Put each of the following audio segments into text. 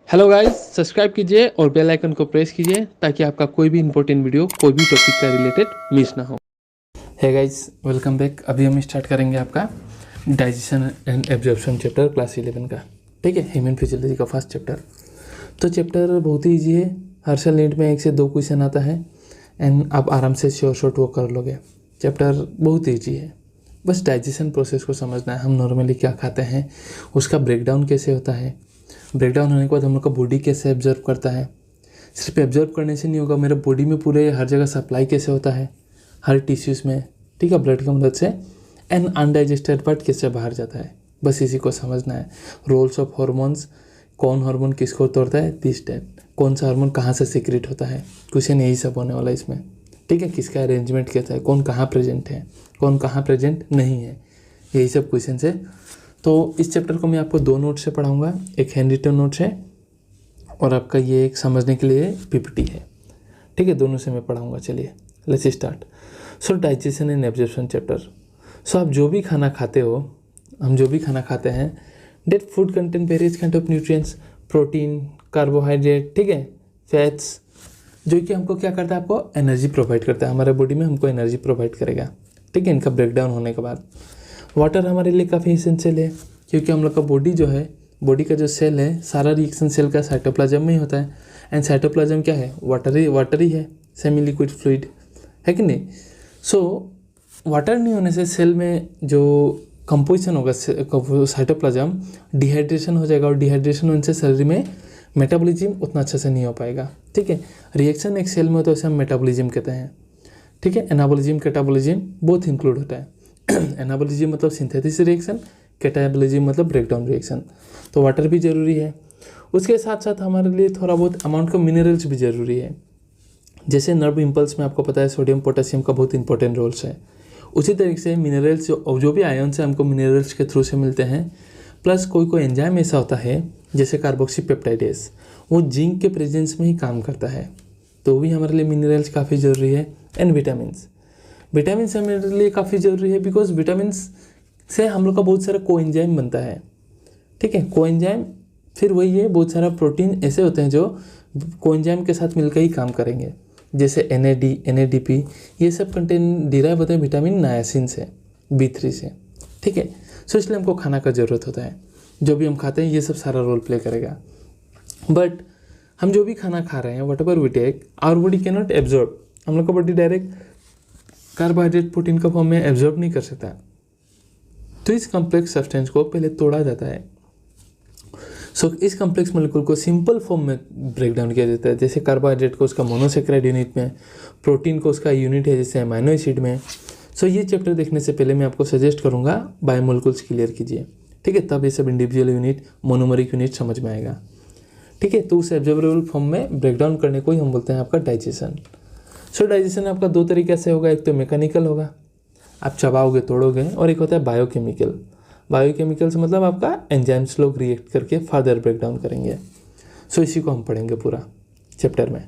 Hello guys, subscribe कीजिए और bell icon को प्रेस कीजिए ताकि आपका कोई भी इंपॉर्टेंट वीडियो कोई भी टॉपिक का रिलेटेड मिस ना हो। है गाइस, वेलकम बैक। अभी हम स्टार्ट करेंगे आपका digestion and absorption chapter class 11 का। ठीक है, ह्यूमन फिजियोलॉजी का फर्स्ट चैप्टर। तो चैप्टर बहुत ही ईजी है। हर साल नीट में 1 से 2 क्वेश्चन आता है एंड आप आराम से शॉर्ट वो कर लोगे। चैप्टर बहुत ईजी है, बस डाइजेशन प्रोसेस को समझना है। हम नॉर्मली क्या खाते हैं, उसका ब्रेकडाउन कैसे होता है, ब्रेकडाउन होने के बाद हम लोग का बॉडी कैसे एब्जॉर्व करता है। सिर्फ एब्जॉर्व करने से नहीं होगा, मेरे बॉडी में पूरे हर जगह सप्लाई कैसे होता है, हर टिश्यूज़ में, ठीक है, ब्लड की मदद से। एंड अनडाइजेस्टेड पार्ट कैसे बाहर जाता है, बस इसी को समझना है। रोल्स ऑफ हार्मोन्स, कौन हार्मोन किसको तोड़ता है, दिस टाइप, कौन सा हार्मोन कहाँ से सीक्रेट होता है, क्वेश्चन यही सब होने वाला है इसमें। ठीक है, किसका अरेंजमेंट कैसा है, कौन कहाँ प्रेजेंट है, कौन कहाँ प्रेजेंट नहीं है, यही सब क्वेश्चन है। तो इस चैप्टर को मैं आपको 2 नोट से पढ़ाऊँगा, एक हैंड रिटन नोट है और आपका ये एक समझने के लिए पीपीटी है। ठीक है, दोनों से मैं पढ़ाऊँगा। चलिए let's start. So digestion and absorption chapter. So आप जो भी खाना खाते हो, हम जो भी खाना खाते हैं, that food content various kind of nutrients, protein, carbohydrate, ठीक है, फैट्स, जो कि हमको क्या करता है, आपको एनर्जी प्रोवाइड करता है, हमारे बॉडी में हमको एनर्जी प्रोवाइड करेगा। ठीक है, इनका ब्रेकडाउन होने के बाद वाटर हमारे लिए काफ़ी इसेंशियल है, क्योंकि हम लोग का बॉडी जो है, बॉडी का जो सेल है, सारा रिएक्शन सेल का साइटोप्लाज्म में ही होता है। एंड साइटोप्लाज्म क्या है, वाटरी है, सेमी लिक्विड फ्लूइड है कि नहीं। सो वाटर नहीं होने से सेल में जो कंपोजिशन होगा साइटोप्लाज्म, डिहाइड्रेशन हो जाएगा और डिहाइड्रेशन होने से शरीर में मेटाबॉलिज्म उतना अच्छे से नहीं हो पाएगा। ठीक है, रिएक्शन एक सेल में होता है, उसे हम मेटाबॉलिज्म कहते हैं। ठीक है, एनाबॉलिज्म कैटाबॉलिज्म बोथ इंक्लूड होता है। एनाबॉलिज्म मतलब सिंथेसिस रिएक्शन, कैटाबॉलिज्म मतलब ब्रेकडाउन रिएक्शन। तो वाटर भी ज़रूरी है, उसके साथ साथ हमारे लिए थोड़ा बहुत अमाउंट का मिनरल्स भी ज़रूरी है। जैसे नर्व इम्पल्स में आपको पता है सोडियम पोटेशियम का बहुत इंपॉर्टेंट रोल्स है, उसी तरीके से मिनरल्स जो भी आयन्स हैं हमको मिनरल्स के थ्रू से मिलते हैं। प्लस कोई एंजाइम ऐसा होता है जैसे कार्बोक्सी पेप्टाइडेस, वो जिंक के प्रेजेंस में ही काम करता है, तो भी हमारे लिए मिनरल्स काफ़ी ज़रूरी है। एंड विटामिन्स, विटामिन्स हमारे लिए काफ़ी ज़रूरी है, बिकॉज विटामिन्स से हम लोग का बहुत सारा कोएंजाइम बनता है। ठीक है, कोएंजाइम फिर वही है, बहुत सारा प्रोटीन ऐसे होते हैं जो कोएंजाइम के साथ मिलकर ही काम करेंगे, जैसे NAD, NADP, ये सब कंटेंट डिराइव होते हैं विटामिन नायासिन से, B3 से। ठीक है, सो इसलिए हमको खाना का ज़रूरत होता है, जो भी हम खाते हैं ये सब सारा रोल प्ले करेगा। बट हम जो भी खाना खा रहे हैं, whatever we take, our body can not absorb, हम लोग का बॉडी डायरेक्ट कार्बोहाइड्रेट प्रोटीन का फॉर्म में एब्जॉर्ब नहीं कर सकता, तो इस कॉम्प्लेक्स सब्सटेंस को पहले तोड़ा जाता है। सो इस कॉम्प्लेक्स मॉलिक्यूल को सिंपल फॉर्म में ब्रेक डाउन किया जाता है, जैसे कार्बोहाइड्रेट को उसका मोनोसेक्राइड यूनिट में, प्रोटीन को उसका यूनिट है जैसे अमाइनो एसिड में। सो ये चैप्टर देखने से पहले मैं आपको सजेस्ट करूँगा बायोमोलिक्यूल्स क्लियर कीजिए। ठीक है, तब ये सब इंडिविजुअल यूनिट, मोनोमरिक यूनिट समझ में आएगा। ठीक है, तो उस एब्जॉर्बेबल फॉर्म में ब्रेक डाउन करने को ही हम बोलते हैं आपका डाइजेशन। सो डाइजेशन आपका 2 तरीके से होगा, एक तो मैकेनिकल होगा, आप चबाओगे तोड़ोगे, और एक होता है बायोकेमिकल। बायोकेमिकल से मतलब आपका एंजाइम्स लोग रिएक्ट करके फर्दर ब्रेक डाउन करेंगे। सो इसी को हम पढ़ेंगे पूरा चैप्टर में।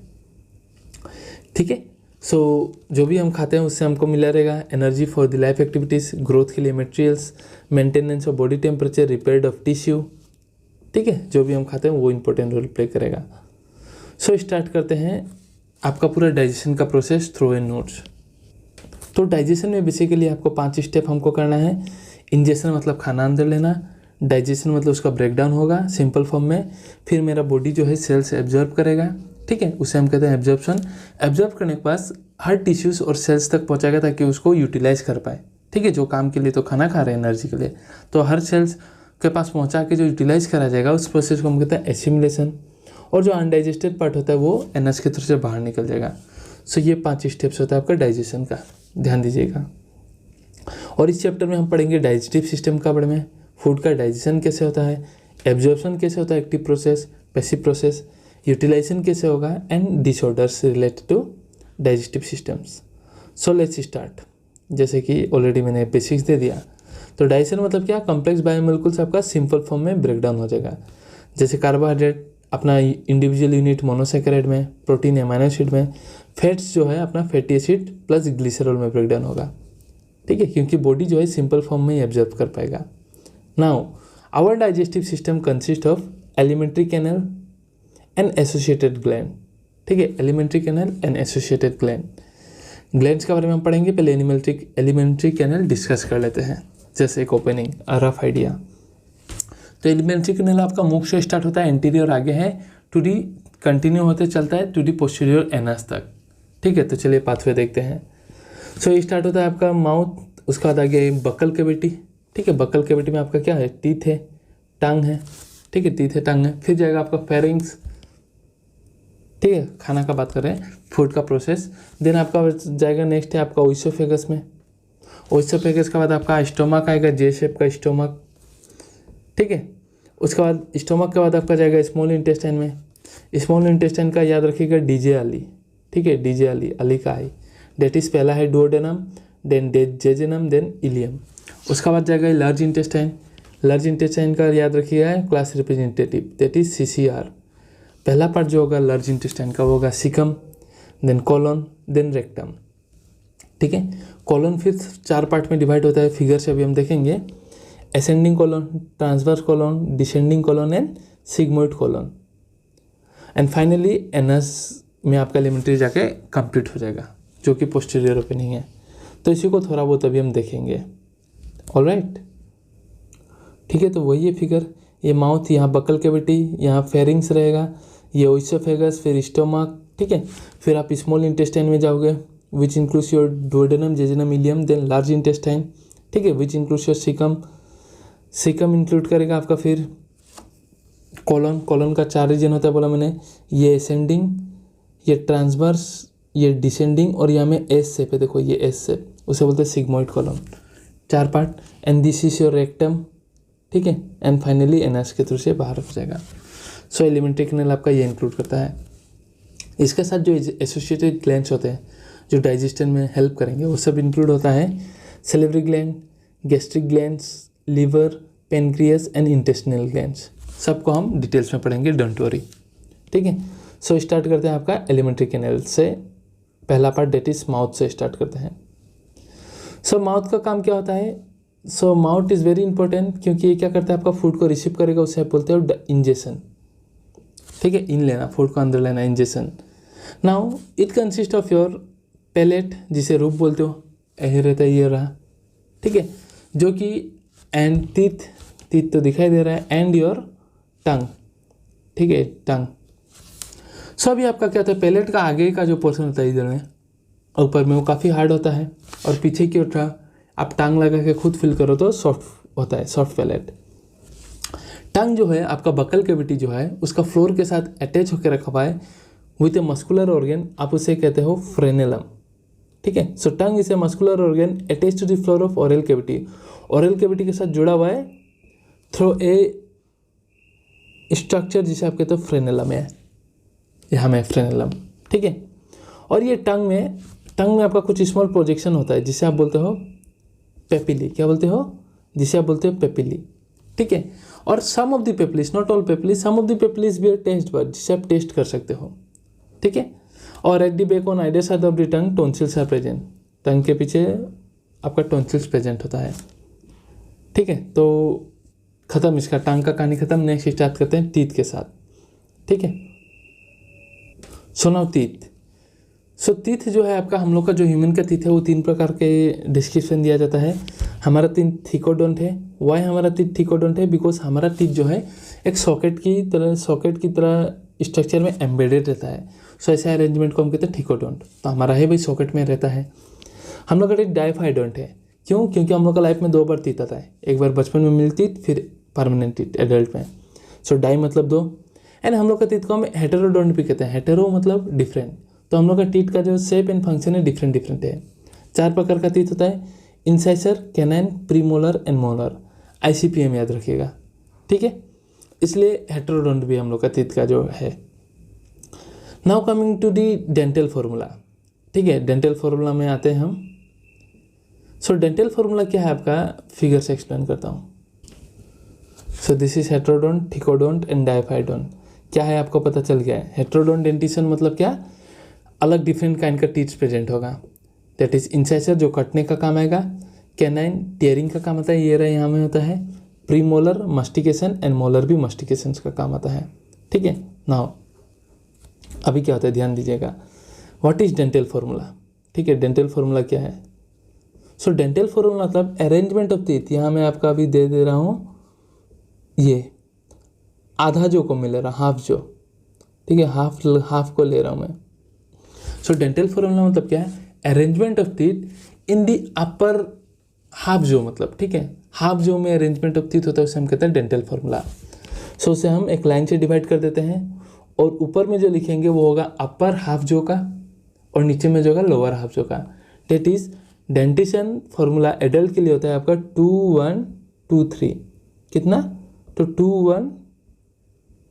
ठीक है, सो जो भी हम खाते हैं उससे हमको मिला रहेगा energy for the life activities, growth के लिए materials, maintenance of body temperature, repair of tissue. ठीक है, जो भी हम खाते हैं वो इंपॉर्टेंट रोल प्ले करेगा। सो स्टार्ट करते हैं आपका पूरा डाइजेशन का प्रोसेस थ्रू इन नोट्स। तो डाइजेशन में बेसिकली आपको 5 स्टेप हमको करना है। इंजेक्शन मतलब खाना अंदर लेना, डाइजेशन मतलब उसका ब्रेकडाउन होगा सिंपल फॉर्म में, फिर मेरा बॉडी जो है सेल्स एब्जॉर्ब करेगा। ठीक है, उसे हम कहते हैं एब्जॉर्प्शन। एब्जॉर्ब करने के बाद हर टिश्यूज़ और सेल्स तक पहुंचाएगा ताकि उसको यूटिलाइज कर पाए। ठीक है, जो काम के लिए तो खाना खा रहे हैं एनर्जी के लिए, तो हर सेल्स के पास पहुंचा के जो यूटिलाइज करा जाएगा उस प्रोसेस को हम कहते हैं एसिमिलेशन। और जो अनडाइजेस्टेड पार्ट होता है वो एनर्जी के थ्रू से बाहर निकल जाएगा। सो ये 5 स्टेप्स होता है आपका डाइजेशन का, ध्यान दीजिएगा। और इस चैप्टर में हम पढ़ेंगे डाइजेस्टिव सिस्टम का बारे में, फूड का डाइजेशन कैसे होता है, एब्जॉर्प्शन कैसे होता है, active process, passive process, utilisation कैसे होगा, and disorders related to digestive systems. So let's start. जैसे कि ऑलरेडी मैंने बेसिक्स दे दिया, तो डाइजेशन मतलब क्या, कॉम्प्लेक्स बायोमोलिक्यूल्स आपका सिंपल फॉर्म में ब्रेकडाउन हो जाएगा। जैसे कार्बोहाइड्रेट अपना इंडिविजुअल यूनिट मोनोसेक्राइड में, प्रोटीन अमाइनो एसिड में, फैट्स जो है अपना फैटी एसिड प्लस ग्लिसरॉल में ब्रेकडाउन होगा। ठीक है, क्योंकि बॉडी जो है सिंपल फॉर्म में ही एब्जॉर्ब कर पाएगा। Now our digestive system consist of alimentary canal, and associated gland. ठीक है, alimentary canal and associated gland. Glands के बारे में हम पढ़ेंगे, पहले एलिमेंट्री कैनल डिस्कस कर लेते हैं, जैसे एक ओपनिंग रफ आइडिया। तो एलिमेंट्री कैनल आपका मुख से स्टार्ट होता है, एंटीरियर आगे है, टू डी कंटिन्यू होते चलता है टू दी पोस्टीरियर एनस तक। ठीक है, तो चलिए पाथवे देखते हैं। सो ये स्टार्ट होता है आपका माउथ, उसके बाद आगे बकल कैविटी। ठीक है, बकल कैविटी में आपका क्या है, टीथ है, टंग है। ठीक है, टीथ है, टंग है। फिर जाएगा आपका फेरिंग्स। ठीक है, खाना का बात कर रहे हैं, फूड का प्रोसेस। देन आपका जाएगा नेक्स्ट है आपका ओइसोफेगस में। ओइसोफेगस के बाद आपका स्टोमक आएगा, जे शेप का स्टोमक। ठीक है, उसके बाद स्टोमक के बाद आपका जाएगा स्मॉल इंटेस्टाइन में। स्मॉल इंटेस्टाइन का याद रखिएगा डीजे अली। ठीक है, डीजे अली, अली का आई, डेट इज पहला है duodenum, then jejunum, then ileum. उसके बाद जाएगा लार्ज इंटेस्टाइन। लार्ज इंटेस्टाइन का याद रखिएगा class representative, that is CCR. पहला पार्ट जो होगा लार्ज इंटेस्टाइन का वो होगा caecum, then colon, then rectum. ठीक है, कॉलन फिर 4 पार्ट में डिवाइड होता है, फिगर से अभी हम देखेंगे। Ascending colon, transverse colon, descending colon and sigmoid colon. And finally anus में आपका एलिमेंट्री जाके कंप्लीट हो जाएगा, जो कि पोस्टीरियर ओपनिंग है। तो इसी को थोड़ा बहुत अभी हम देखेंगे। ऑलराइट, ठीक है, तो वही है फिगर। ये माउथ, यहाँ बकल कैविटी, यहाँ फेरिंग्स रहेगा, ये ओइसोफेगस, फिर स्टोमक। ठीक है, फिर आप स्मॉल इंटेस्टाइन में जाओगे, which includes your duodenum, jejunum, ileum, then large intestine. ठीक है, which includes your caecum. Caecum include करेगा आपका फिर कॉलन। कॉलन का 4 रीजन होता है बोला मैंने, ये असेंडिंग, ये ट्रांसवर्स, ये डिसेंडिंग, और यहाँ में एस शेप है, देखो ये एस शेप, उसे बोलते हैं sigmoid colon. 4 part. And this is your rectum. ठीक है, एंड फाइनली एनस के थ्रू से बाहर हो जाएगा। सो एलिमेंट्री कैनल आपका ये इंक्लूड करता है। इसके साथ जो एसोसिएटेड ग्लैंड्स होते हैं जो डाइजेशन में हेल्प करेंगे, वो सब इंक्लूड होता है। Salivary gland, gastric glands, liver, pancreas and intestinal glands, सबको हम डिटेल्स में पढ़ेंगे, डोंट वरी। ठीक है, सो स्टार्ट करते हैं आपका एलिमेंट्री कैनल से। पहला पार्ट डेट इज माउथ से स्टार्ट करते हैं। सो माउथ का काम क्या होता है? सो माउथ इज़ वेरी इंपॉर्टेंट, क्योंकि ये क्या करता है, आपका फूड को रिसीव करेगा, उसे आप बोलते हो इंजेशन। ठीक है, इन लेना, फूड को अंदर लेना, ingestion. Now it consist of your palate, जिसे रूप बोलते हो, यही रहता है, ये रहा। ठीक है, जो कि एंड टीथ तो दिखाई दे रहा है, एंड योर टंग। ठीक है, टंग। सो अभी आपका क्या होता है, पैलेट का आगे का जो पोर्शन होता है इधर में, ऊपर में, वो काफ़ी हार्ड होता है, और पीछे की ओर आप टांग लगा के खुद फील करो तो सॉफ्ट होता है, सॉफ्ट पैलेट। टंग जो है आपका बकल कैविटी जो है, उसका फ्लोर के साथ अटैच होकर रखा हुआ है विथ ए मस्कुलर ऑर्गन, आप उसे कहते हो फ्रेनेलम। ठीक है, so tongue is a muscular organ attach to the floor of oral cavity. Oral cavity के साथ जुड़ा हुआ है थ्रू ए स्ट्रक्चर जिसे आप कहते हो फ्रेनेलम है, यहाँ में फ्रेनेलम। ठीक है, और ये टंग में आपका कुछ स्मॉल प्रोजेक्शन होता है, जिसे आप बोलते हो पेपिली। क्या बोलते हो? जिसे आप बोलते हो पेपिली। ठीक है, और some of the papillae, not all papillae, some of the papillae भी आर टेस्ट बर्ड, जिसे आप टेस्ट कर सकते हो। ठीक है, और at the back on either side of the tongue tonsils are present. Tongue के पीछे आपका टॉन्सिल्स प्रेजेंट होता है। ठीक है, तो खत्म इसका, टंग का कहानी खत्म। नेक्स्ट स्टार्ट करते हैं टीथ के साथ। ठीक है, सो नाउ टीथ। सो टीथ जो है आपका, हम लोग का जो ह्यूमन का टीथ है, वो 3 प्रकार के डिस्क्रिप्शन दिया जाता है। हमारा टीथ थिकोडोंट है। वाई हमारा टीथ थिकोडोंट है? बिकॉज हमारा टीथ जो है एक सॉकेट की तरह स्ट्रक्चर में एम्बेडेड रहता है। सो ऐसे अरेंजमेंट को हम कहते हैं थिकोडोंट। तो हमारा है भाई सॉकेट में रहता है। हम लोग का टीथ डाइफाइडोंट है। क्यों? क्योंकि हम लोग का लाइफ में 2 बार टीथ आता है, एक बार बचपन में मिली टीथ, फिर परमानेंट टीथ एडल्ट में। सो डाई मतलब 2। एंड हम लोग का टीथ को हम हेटेरोडोंट भी कहते हैं। हेटेरो मतलब डिफरेंट। तो हम लोग का टीथ का जो शेप एंड फंक्शन है डिफरेंट है। 4 प्रकार का टीथ होता है, incisor, canine, premolar and molar. ICPM याद रखिएगा। ठीक है, इसलिए हेटेरोडोंट भी हम लोग का टीथ का जो है। Now coming to the dental formula. ठीक है, डेंटल फार्मूला में आते हैं हम। सो डेंटल फार्मूला क्या है आपका, फिगर से एक्सप्लेन करता हूँ। So this is heterodont, thecodont and diphyodont. क्या है आपको पता चल गया है? हेटेरोडोंट डेंटिशन मतलब क्या, अलग डिफरेंट काइंड का टीथ प्रेजेंट होगा। दैट इज इंसाइसर जो कटने का काम आएगा, कैनाइन टीयरिंग का काम आता है, ये रहा यहाँ में होता है, प्रीमोलर मस्टिकेशन एंड मोलर भी मस्टिकेशन का काम आता है। ठीक है, नाउ अभी क्या होता है ध्यान दीजिएगा, व्हाट इज डेंटल फॉर्मूला। ठीक है, डेंटल फॉर्मूला क्या है? सो डेंटल फॉर्मूला मतलब अरेंजमेंट ऑफ टीथ। यहाँ मैं आपका अभी दे रहा हूँ ये आधा जो को मिल रहा, हाफ जो, ठीक है, हाफ को ले रहा हूँ मैं। सो डेंटल फॉर्मूला मतलब क्या है? Arrangement of teeth in the upper half जो, मतलब ठीक है, हाफ जो में अरेंजमेंट ऑफ टीथ होता है उसे हम कहते हैं डेंटल फॉर्मूला। सो उसे हम एक लाइन से डिवाइड कर देते हैं और ऊपर में जो लिखेंगे वो होगा अपर हाफ जो का और नीचे में जो होगा लोअर हाफ जो का। That is dentition formula adult के लिए होता है आपका 2 1 2 3। कितना? तो 2 1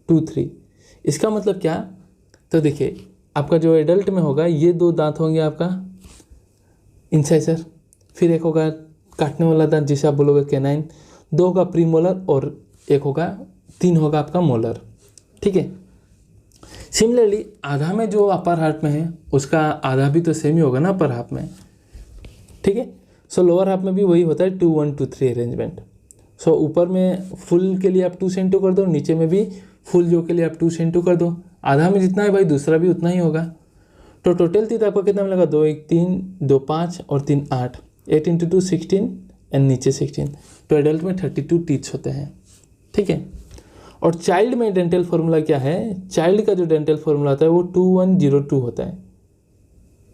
2 3। इसका मतलब क्या? तो देखिए आपका जो एडल्ट में होगा ये 2 दांत होंगे आपका इंसाइजर, फिर एक होगा काटने वाला दांत जिसे आप बोलोगे कैनाइन, 2 होगा प्रीमोलर और एक होगा 3 होगा आपका मोलर। ठीक है, सिमिलरली आधा में जो अपर हाफ में है उसका आधा भी तो सेम ही होगा ना अपर हाफ में। ठीक है, सो लोअर हाफ में भी वही होता है 2 1 2 3 अरेंजमेंट। सो ऊपर में फुल के लिए आप 2 से इंटू कर दो, नीचे में भी फुल जो के लिए आप 2 से इंटू कर दो। आधा में जितना है भाई दूसरा भी उतना ही होगा। तो टोटल टीथ आपको कितना मिलेगा? 2 1 3 2 5 और 3 8, 8 इंटू 2 16 एंड नीचे 16। तो एडल्ट में 32 टीथ्स होते हैं। ठीक है, और चाइल्ड में डेंटल फॉर्मूला क्या है? चाइल्ड का जो डेंटल फॉर्मूला होता है वो 2102 होता है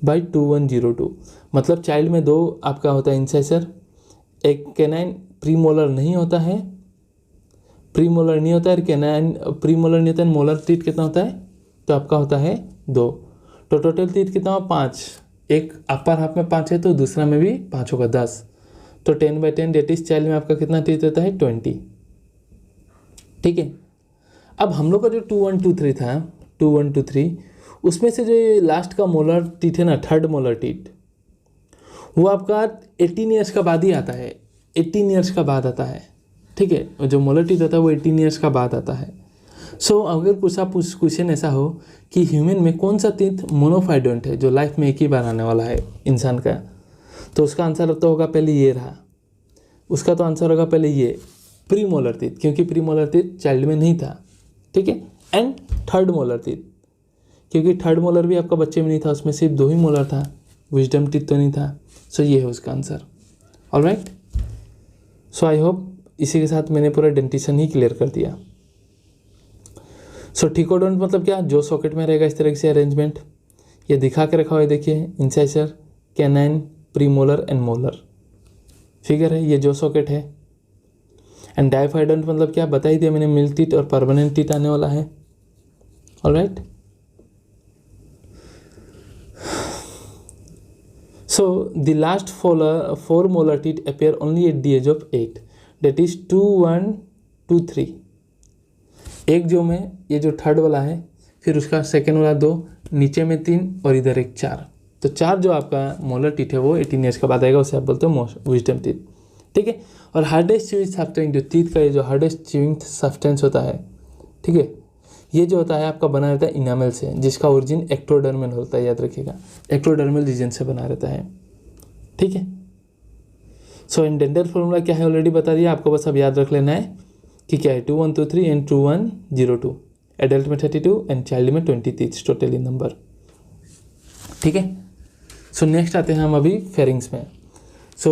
बाई 2102। मतलब चाइल्ड में 2 आपका होता है इंसाइजर, एक कैनाइन प्रीमोलर नहीं होता है, प्रीमोलर नहीं होता है, कैनाइन प्रीमोलर नहीं होता है, मोलर टीथ कितना होता है? तो आपका होता है 2। तो टोटल टीथ कितना हो? 5। एक अपर हाफ में 5 है तो दूसरा में भी 5 होगा, 10। तो 10/10 डेट इज चाइल्ड में आपका कितना टीथ होता है? 20। ठीक है, अब हम लोग का जो 2 1 2 3 था, 2 1 2 3, उसमें से जो ये लास्ट का मोलर टीथ है ना, थर्ड मोलर टीथ, वो आपका 18 ईयर्स का बाद ही आता है, 18 ईयर्स का बाद आता है। ठीक है, जो मोलर टीथ होता है वो 18 ईयर्स का बाद आता है। सो अगर कुछ आप क्वेश्चन ऐसा हो कि ह्यूमन में कौन सा टीथ मोनोफाइडोंट है जो लाइफ में एक ही बार आने वाला है इंसान का, तो उसका आंसर तो होगा पहले ये रहा, उसका तो आंसर होगा पहले ये प्री मोलर टीथ, क्योंकि प्री मोलर टीथ चाइल्ड में नहीं था। ठीक है, एंड थर्ड मोलर टीथ, क्योंकि थर्ड मोलर भी आपका बच्चे में नहीं था, उसमें सिर्फ 2 ही मोलर था, विजडम टीथ तो नहीं था। सो ये है उसका answer. Alright, so I hope इसी के साथ मैंने पूरा डेंटिशन ही क्लियर कर दिया। सो ट्रिकोडोंट मतलब क्या? जो सॉकेट में रहेगा इस तरह से अरेंजमेंट, ये दिखा के रखा हुआ है, देखिए incisor, canine, premolar and molar figure है, ये जो सॉकेट है। एंड डाइफाइडोंट मतलब क्या? बता ही दिया मैंने, मिल्क टीथ और परमानेंट टीथ आने वाला है। Alright, so the last four molar teeth appear only at the age of 8, that is 2 1 2 3। एक जो में ये जो थर्ड वाला है, फिर उसका सेकेंड वाला 2, नीचे में 3 और इधर एक 4। तो 4 जो आपका मोलर टीथ है वो 18 ईयर्स के बाद आएगा, उसे आप बोलते हो विजडम टीथ। ठीक है, और हार्डेस्ट च्यूइंग सब्सटेंस, जो टीथ का ये जो हार्डेस्ट च्यूइंग सब्सटेंस होता है, ठीक है, ये जो होता है आपका बना रहता है इनामल से, जिसका ओरिजिन एक्टोडर्मल होता है, याद रखिएगा, एक्टोडर्मल रीजन से बना रहता है। ठीक है, सो इन डेंटल फॉर्मूला क्या है ऑलरेडी बता दिया आपको, बस अब याद रख लेना है कि क्या है 2 1 2 3 एंड 2 1 0 2। एडल्ट में 32 एंड चाइल्ड में 20 टीथ टोटली नंबर। ठीक है, सो नेक्स्ट आते हैं हम अभी फेरिंग्स में। सो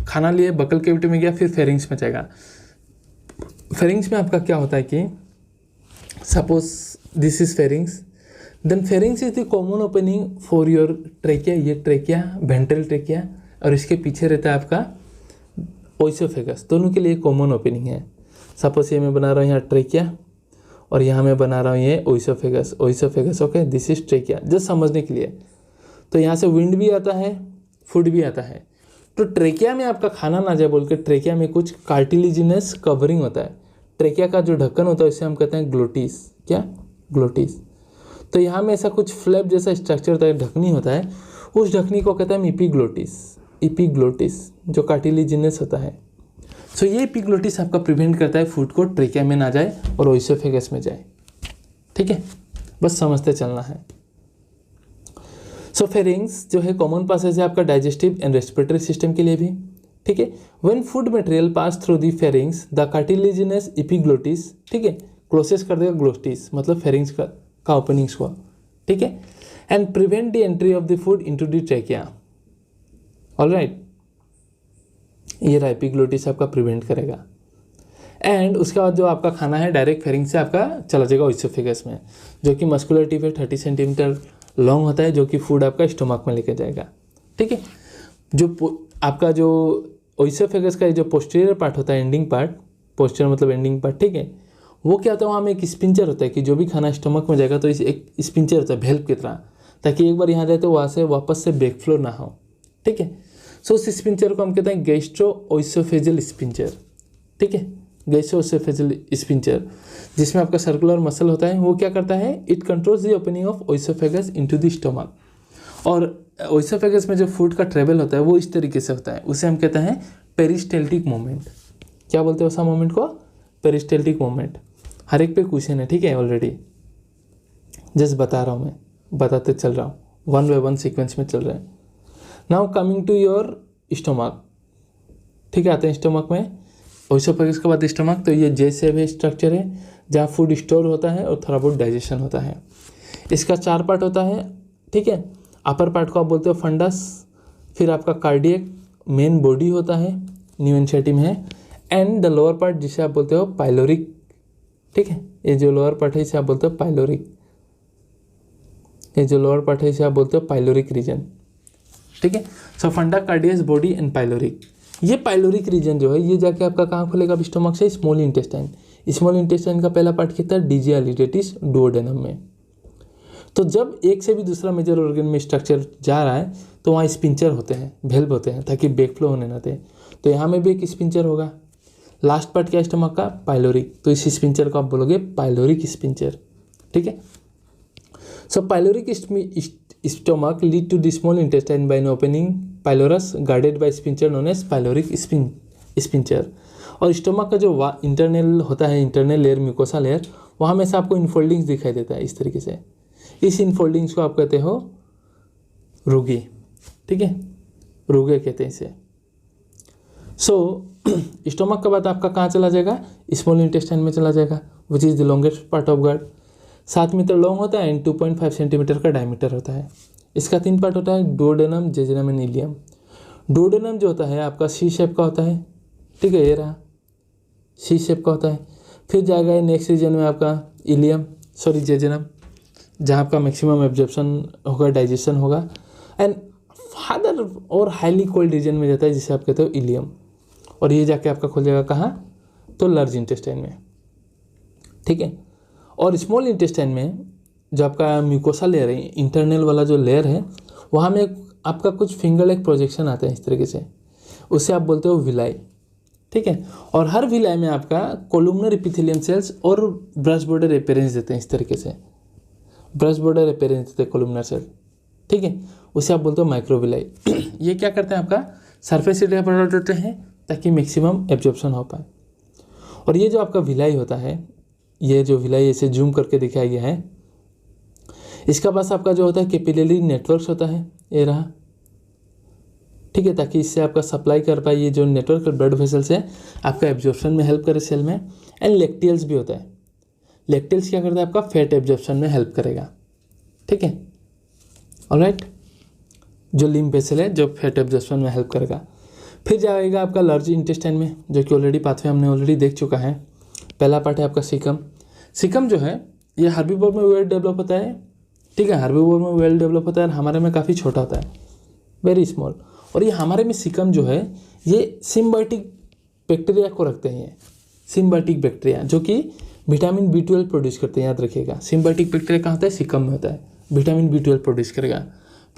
खाना लिए बकल कैविटी में गया, फिर फेरिंग्स में जाएगा। फेरिंग्स में आपका क्या होता है कि suppose this is pharynx, then pharynx is the common opening for your trachea, ये ट्रेकिया, वेंट्रल ट्रेकिया, और इसके पीछे रहता है आपका ओइसोफेगस, दोनों के लिए कॉमन ओपनिंग है। सपोज ये मैं बना रहा हूँ यहाँ ट्रेकिया और यहाँ मैं बना रहा हूँ ये oesophagus, oesophagus, okay, this is trachea, just समझने के लिए। तो यहाँ से विंड भी आता है, फूड भी आता है। तो ट्रेकिया में आपका खाना ना जाए बोल के ट्रेकिया में कुछ कार्टिलिजिनस कवरिंग होता है। ट्रेकिया का जो ढक्कन होता है उसे हम कहते हैं ग्लोटिस। क्या? ग्लोटिस। तो यहाँ में ऐसा कुछ फ्लैप जैसा स्ट्रक्चर होता है, ढकनी होता है, उस ढकनी को कहते हैं इपीग्लोटिस, इपीग्लोटिस जो कार्टिलिजिनस होता है। सो ये इपीग्लोटिस आपका प्रिवेंट करता है फूड को ट्रेकिया में ना जाए और ओइसोफेगस में जाए। ठीक है, बस समझते चलना है। सो फेरिंग्स जो है कॉमन पासेज है आपका डाइजेस्टिव एंड रेस्पिरेटरी सिस्टम के लिए भी। ठीक है, when food material pass through the pharynx the cartilaginous epiglottis, ठीक है, क्लोसेस कर देगा ग्लोटिस, मतलब फेरिंग्स का ओपनिंग्स हुआ। ठीक है, and prevent the entry of the food into the trachea. Alright, ये एपिग्लोटिस आपका प्रिवेंट करेगा। एंड उसके बाद जो आपका खाना है डायरेक्ट फेरिंग से आपका चला जाएगा ओइसोफेगस में, जो कि मस्कुलर टिप है 30 सेंटीमीटर लॉन्ग होता है, जो कि फूड आपका स्टोमक में लेके जाएगा। ठीक है, जो आपका जो ओइसोफेगस का जो पोस्टीरियर पार्ट होता है, एंडिंग पार्ट, पोस्टीरियर मतलब एंडिंग पार्ट, ठीक है, वो क्या होता है, वहाँ में एक स्पिंचर होता है कि जो भी खाना स्टोमक में जाएगा तो इस एक स्पिंचर होता है वेल्व की तरह, ताकि एक बार यहाँ जाए तो वहाँ से वापस से बैकफ्लो ना हो। ठीक है, सो उस स्पिंचर को हम कहते हैं गैस्ट्रो ओइसोफेजल स्पिंचर। ठीक है, गैस्ट्रो ओइसोफेजल स्पिंचर, जिसमें आपका सर्कुलर मसल होता है, वो क्या करता है, it controls the opening of oesophagus into the stomach. और ओइसोफेगस में जो फूड का ट्रेवल होता है वो इस तरीके से होता है, उसे हम कहते हैं पेरिस्टेल्टिक मूवमेंट। क्या बोलते हैं उस मूवमेंट को, पेरिस्टेल्टिक मूवमेंट। हर एक पे क्वेश्चन है, ठीक है, ऑलरेडी जस्ट बता रहा हूँ, मैं बताते चल रहा हूँ, 1 by 1 सीक्वेंस में चल रहे हैं। Now coming to your stomach. ठीक है, आते हैं स्टोमक में, ओइसोफेगस के बाद स्टोमक। तो ये जे शेप स्ट्रक्चर है जहाँ फूड स्टोर होता है और थोड़ा बहुत डाइजेशन होता है। इसका 4 पार्ट होता है। ठीक है, अपर पार्ट को आप बोलते हो फंडस, फिर आपका कार्डियक मेन बॉडी होता है, न्यू इनिशिएटिव है, एंड द लोअर पार्ट जिसे आप बोलते हो पाइलोरिक। ठीक है, ये जो लोअर पार्ट है इसे आप बोलते हो पाइलोरिक, ये जो लोअर पार्ट है इसे आप बोलते हो पाइलोरिक रीजन। ठीक है, सो फंडा, कार्डियस, बॉडी एंड पाइलोरिक। ये पाइलोरिक रीजन जो है ये जाके आपका कहाँ खुलेगा स्टोमक से, स्मॉल इंटेस्टाइन। स्मॉल इंटेस्टाइन का पहला पार्ट कितना है, डीजी एलिटेटिस डुओडेनम में। तो जब एक से भी दूसरा मेजर ऑर्गन में स्ट्रक्चर जा रहा है तो वहाँ स्पिंचर होते हैं, वेल्व होते हैं, ताकि बैकफ्लो होने ना दे। तो यहाँ में भी एक स्पिंचर होगा। लास्ट पार्ट क्या है स्टोमक का, पाइलोरिक। तो इस स्पिंचर को आप बोलोगे पाइलोरिक स्पिंचर। ठीक है, so pyloric stomach lead to the small intestine by an opening pylorus guarded by sphincter known as pyloric sphincter. और स्टोमक का जो इंटरनल होता है, इंटरनल लेयर, म्यूकोसा लेयर, वहाँ में से आपको इनफोल्डिंग्स दिखाई देता है इस तरीके से। इस इनफोल्डिंग्स को आप कहते हो रुगी। ठीक है, रुगे कहते हैं इसे। सो स्टोमक के बाद आपका कहाँ चला जाएगा, स्मॉल इंटेस्टाइन में चला जाएगा, which is the longest part of gut. 7 metre long होता है एंड 2.5 सेंटीमीटर का डायमीटर होता है। इसका 3 पार्ट होता है, duodenum, jejunum and ileum. Duodenum जो होता है आपका सी शेप का होता है। ठीक है, ये रहा सी शेप का होता है। फिर जाएगा नेक्स्ट रीजन में आपका इलियम, सॉरी जेजुनम, जहाँ आपका मैक्सिमम एब्जॉर्प्शन होगा, डाइजेशन होगा। एंड फादर और हाईली कोल्ड रीजन में जाता है जिसे आप कहते हो इलियम। और ये जाके आपका खुल जाएगा कहाँ, तो लार्ज इंटेस्टाइन में। ठीक है, और स्मॉल इंटेस्टाइन में जो आपका म्यूकोसा लेयर है, इंटरनल वाला जो लेयर है, वहाँ में आपका कुछ फिंगर लाइक प्रोजेक्शन आते हैं इस तरीके से, उससे आप बोलते हो विलाई। ठीक है, और हर विलाई में आपका कोलुमनर एपिथेलियम सेल्स और ब्रश बॉर्डर अपीयरेंस देते हैं इस तरीके से, ब्रश बॉर्डर अपीयरेंस देते हैं कोलुमनर सेल। ठीक है, उसे आप बोलते हो माइक्रोविलाई। ये क्या करते हैं, आपका सरफेस एरिया बढ़ा देते हैं ताकि मैक्सिमम एब्जॉर्प्शन हो पाए। और ये जो आपका विलाई होता है, ये जो विलाई ऐसे जूम करके दिखाया गया है, इसका पास आपका जो होता है कैपिलरी नेटवर्क्स होता है, ये रहा। ठीक है, ताकि इससे आपका सप्लाई कर पाए, ये जो नेटवर्क ब्लड वेसल्स है आपका एब्जॉर्प्शन में हेल्प करे सेल में। एंड लेक्टियल्स भी होता है। लेक्टियल्स क्या करता है, आपका फैट एब्जॉर्प्शन में हेल्प करेगा। ठीक है, ऑलराइट, जो लिम्फ वेसल है जो फैट एब्जॉर्प्शन में हेल्प करेगा। फिर जाएगा आपका लार्ज इंटेस्टाइन में, जो कि ऑलरेडी पाथवे हमने ऑलरेडी देख चुका है। पहला पार्ट है आपका सीकम। सीकम जो है ये हर्बीवोर में वेल डेवलप होता है। ठीक है, हर्बीवोर में वेल डेवलप होता है और हमारे में काफ़ी छोटा होता है, वेरी स्मॉल। और ये हमारे में सीकम जो है ये सिम्बायोटिक बैक्टीरिया को रखते हैं, सिम्बायोटिक बैक्टीरिया जो कि विटामिन B12 प्रोड्यूस करते हैं। याद रखिएगा, सिम्बायोटिक बैक्टीरिया कहाँ होता है, सीकम में होता है, विटामिन B12 प्रोड्यूस करेगा,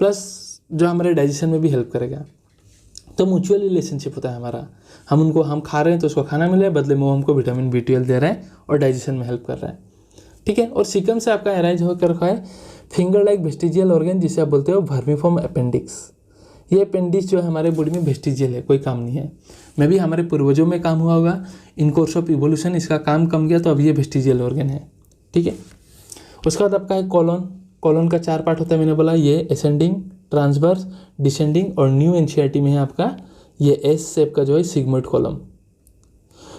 प्लस जो हमारे डाइजेशन में भी हेल्प करेगा। तो म्यूचुअल रिलेशनशिप होता है हमारा, हम खा रहे हैं तो उसको खाना मिल रहा है, बदले में वो हमको विटामिन B12 दे रहा है और डाइजेशन में हेल्प कर रहा है। ठीक है, और सीकम से आपका एराइज होकर रखा है फिंगर लाइक वेस्टिजियल ऑर्गन, जिसे आप बोलते हो वर्मीफॉर्म अपेंडिक्स। ये अपेंडिक्स जो है हमारे बॉडी में वेस्टिजियल है, कोई काम नहीं है। मे भी हमारे पूर्वजों में काम हुआ होगा, इन कोर्स ऑफ इवोल्यूशन इसका काम कम गया तो अब ये वेस्टिजियल ऑर्गन है। ठीक है, उसके बाद आपका है कॉलोन। कॉलोन का 4 पार्ट होता है, मैंने बोला ये असेंडिंग, ट्रांसवर्स, डिसेंडिंग, और न्यू एनसीईआरटी में है आपका ये एस शेप का जो है सिग्मोइड कॉलम।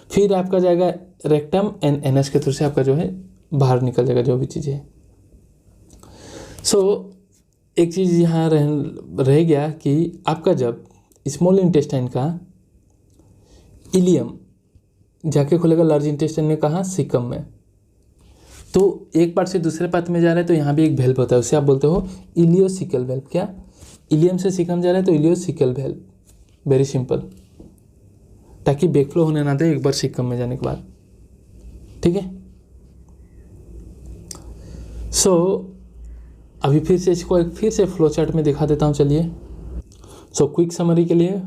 फिर आपका जाएगा रेक्टम एंड एनस के थ्रू से आपका जो है बाहर निकल जाएगा जो भी चीज़ें। एक चीज़ यहाँ रह गया कि आपका जब स्मॉल इंटेस्टाइन का इलियम जाके खुलेगा लार्ज इंटेस्टाइन में, कहाँ, सीकम में, तो एक पार्ट से दूसरे पार्ट में जा रहा है तो यहाँ भी एक वेल्व होता है, उसे आप बोलते हो इलियोसिकल वेल्व। क्या, इलियम से सीकम जा रहा है तो इलियोसिकल वेल्व, वेरी सिंपल, ताकि बैकफ्लो होने ना दे एक बार सीकम में जाने के बाद। ठीक है, अभी फिर से इसको फिर से फ्लो चार्ट में दिखा देता हूँ, चलिए। क्विक समरी के लिए